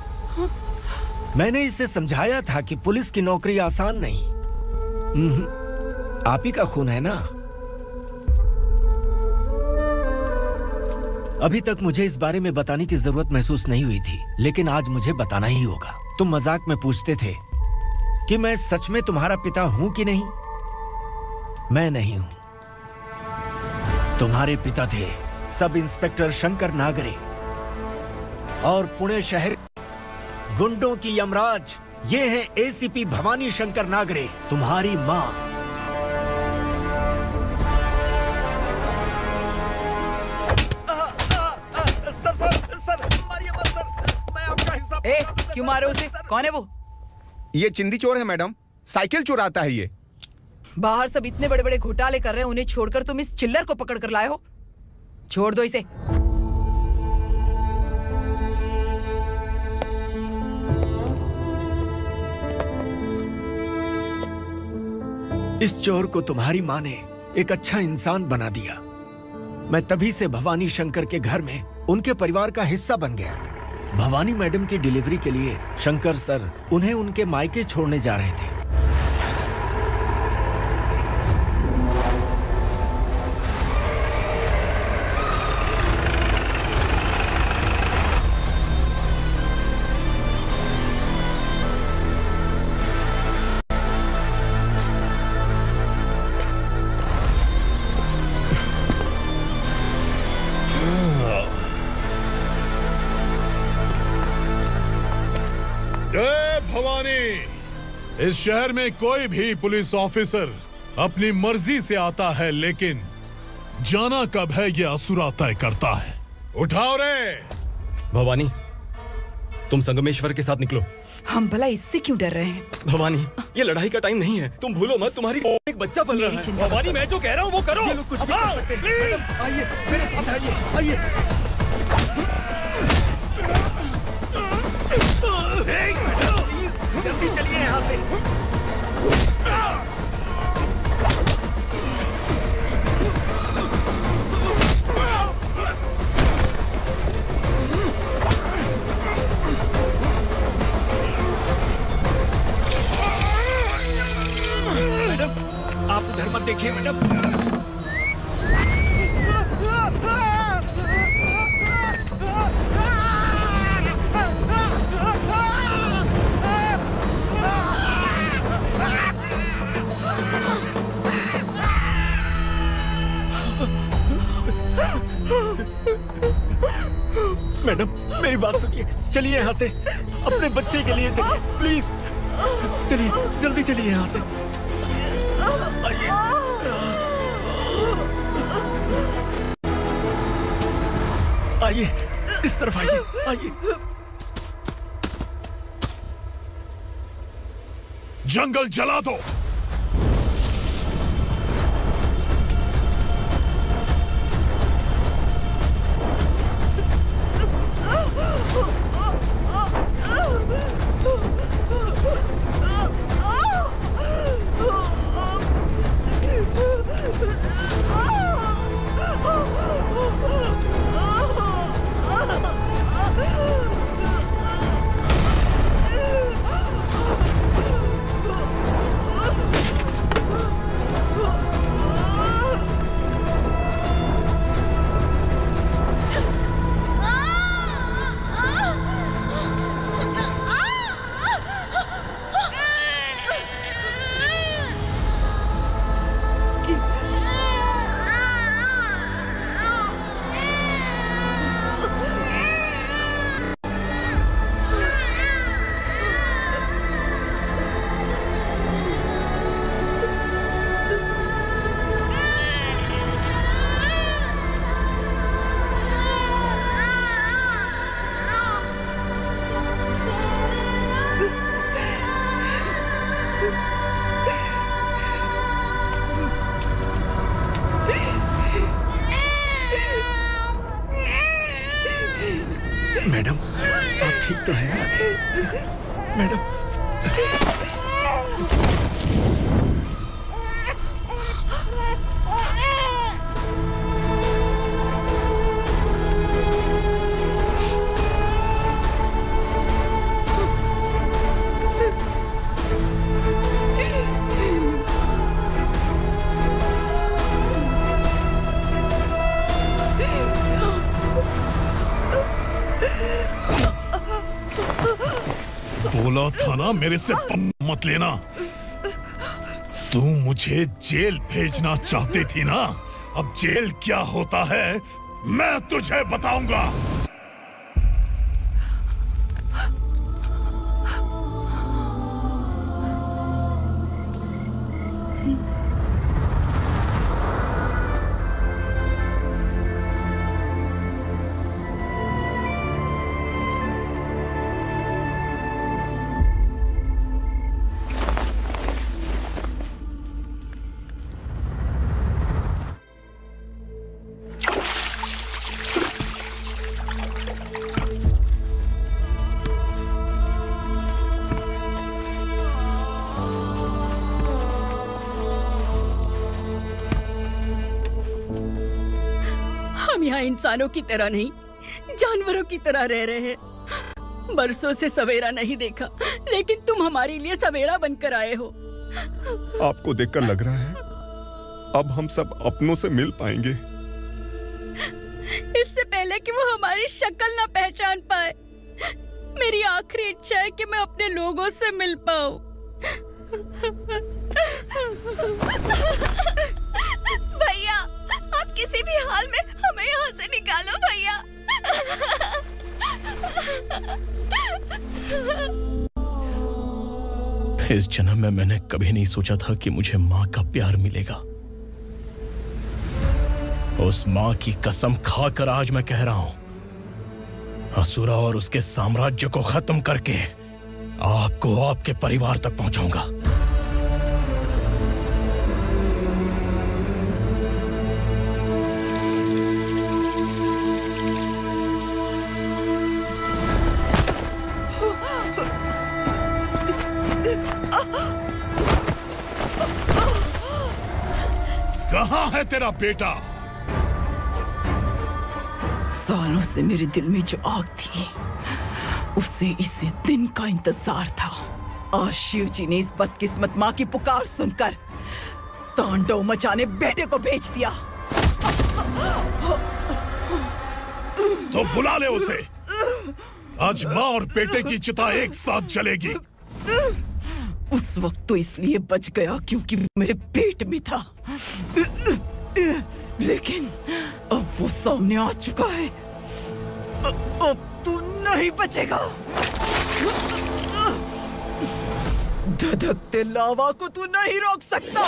मैंने इसे समझाया था कि पुलिस की नौकरी आसान नहीं। आप ही का खून है ना। अभी तक मुझे इस बारे में बताने की जरूरत महसूस नहीं हुई थी, लेकिन आज मुझे बताना ही होगा। तुम मजाक में पूछते थे कि मैं सच में तुम्हारा पिता हूं कि नहीं। मैं नहीं हूं। तुम्हारे पिता थे सब इंस्पेक्टर शंकर नागरे और पुणे शहर गुंडों की यमराज ये है एसीपी भवानी शंकर नागरे, तुम्हारी मां। सर मारिए मत सर, मैं आपका हिस्सा। क्यों मारो उसे? कौन है वो? ये चिंदी चोर है मैडम, साइकिल चुराता है ये। बाहर सब इतने बड़े बड़े घोटाले कर रहे हैं, उन्हें छोड़कर तुम इस चिल्लर को पकड़ कर लाए हो। छोड़ दो इसे। इस चोर को तुम्हारी मां ने एक अच्छा इंसान बना दिया। मैं तभी से भवानी शंकर के घर में उनके परिवार का हिस्सा बन गया। भवानी मैडम की डिलीवरी के लिए शंकर सर उन्हें उनके मायके छोड़ने जा रहे थे। इस शहर में कोई भी पुलिस ऑफिसर अपनी मर्जी से आता है, लेकिन जाना कब है ये असुरा तय करता है। उठाओ रे भवानी, तुम संगमेश्वर के साथ निकलो। हम भला इससे क्यों डर रहे हैं? भवानी, ये लड़ाई का टाइम नहीं है। तुम भूलो मत, तुम्हारी एक बच्चा पल रहा है। भवानी, मैं जो कह रहा हूँ वो करो। ये लोग कुछ भी कर सकते हैं। आइए मेरे साथ, आइए। जल्दी चलिए यहाँ से। मैडम, आप उधर मत देखिए मैडम। मैडम, मेरी बात सुनिए। चलिए यहाँ से, अपने बच्चे के लिए चलिए प्लीज। चलिए, जल्दी चलिए यहाँ से। आइए, इस तरफ आइए। जंगल जला दो। मैडम आप ठीक तो हैं ना? मैडम बोला था ना मेरे से मत लेना। तू मुझे जेल भेजना चाहती थी ना? अब जेल क्या होता है मैं तुझे बताऊंगा। इंसानों की तरह नहीं, जानवरों की तरह रह रहे हैं। बरसों से सवेरा नहीं देखा, लेकिन तुम हमारे लिए सवेरा बनकर आए हो। आपको देखकर लग रहा है अब हम सब अपनों से मिल पाएंगे। इससे पहले कि वो हमारी शक्ल ना पहचान पाए, मेरी आखिरी इच्छा है कि मैं अपने लोगों से मिल पाऊं। भैया, आप किसी भी हाल में हमें यहाँ से निकालो भैया। इस जन्म में मैंने कभी नहीं सोचा था कि मुझे माँ का प्यार मिलेगा। उस माँ की कसम खाकर आज मैं कह रहा हूं, असुरा और उसके साम्राज्य को खत्म करके आपको आपके परिवार तक पहुंचाऊंगा। कहाँ है तेरा बेटा? सालों से मेरे दिल में जो आग थी, उसे इसी दिन का इंतजार था। आज शिव जी ने इस बदकिस्मत माँ की पुकार सुनकर तांडव मचाने बेटे को भेज दिया। तो बुला ले उसे। आज माँ और बेटे की चिता एक साथ जलेगी। उस वक्त तो इसलिए बच गया क्योंकि वो मेरे पेट में था, लेकिन अब वो सामने आ चुका है। अब तू नहीं बचेगा। धधकते लावा को तू नहीं रोक सकता।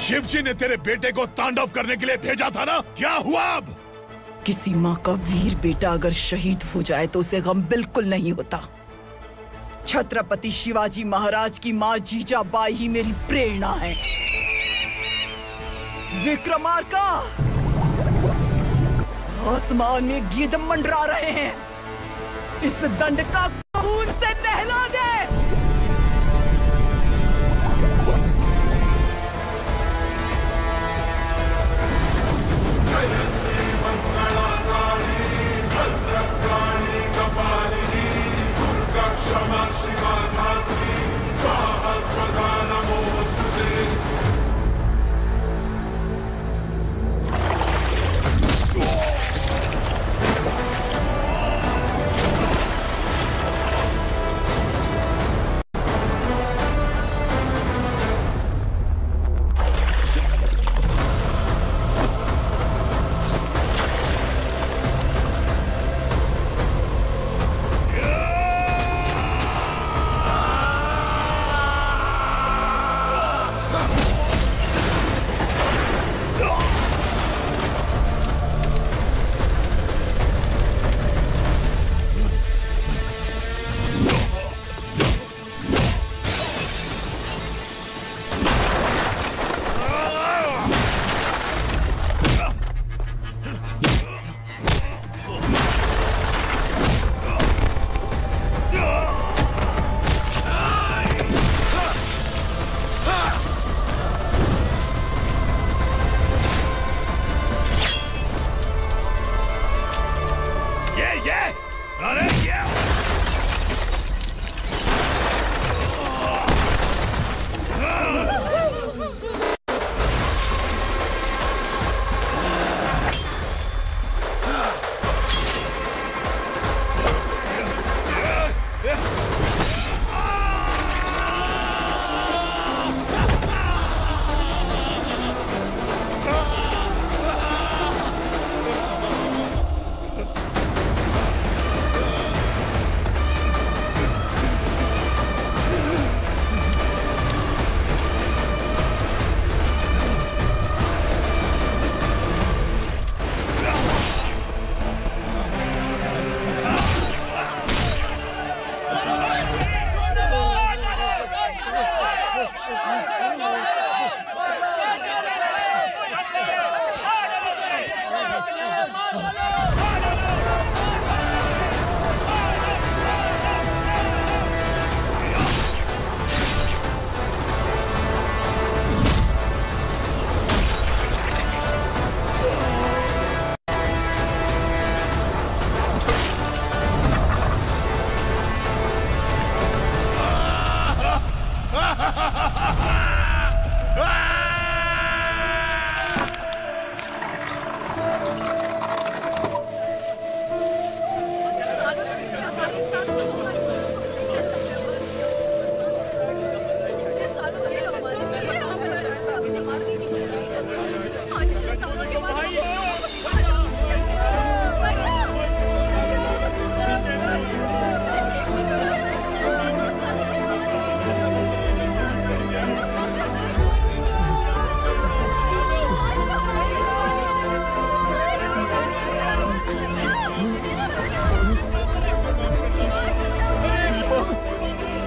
शिवजी ने तेरे बेटे को तांडव करने के लिए भेजा था ना, क्या हुआ अब? किसी माँ का वीर बेटा अगर शहीद हो जाए तो उसे गम बिल्कुल नहीं होता। छत्रपति शिवाजी महाराज की माँ जीजाबाई ही मेरी प्रेरणा है। विक्रमार्का, आसमान में गिद्ध मंडरा रहे हैं, इस दंड का खून से नहला दे। क्षमा शिवा धात्री स्वाहा स्वधा नमोस्तुते।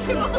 शिवा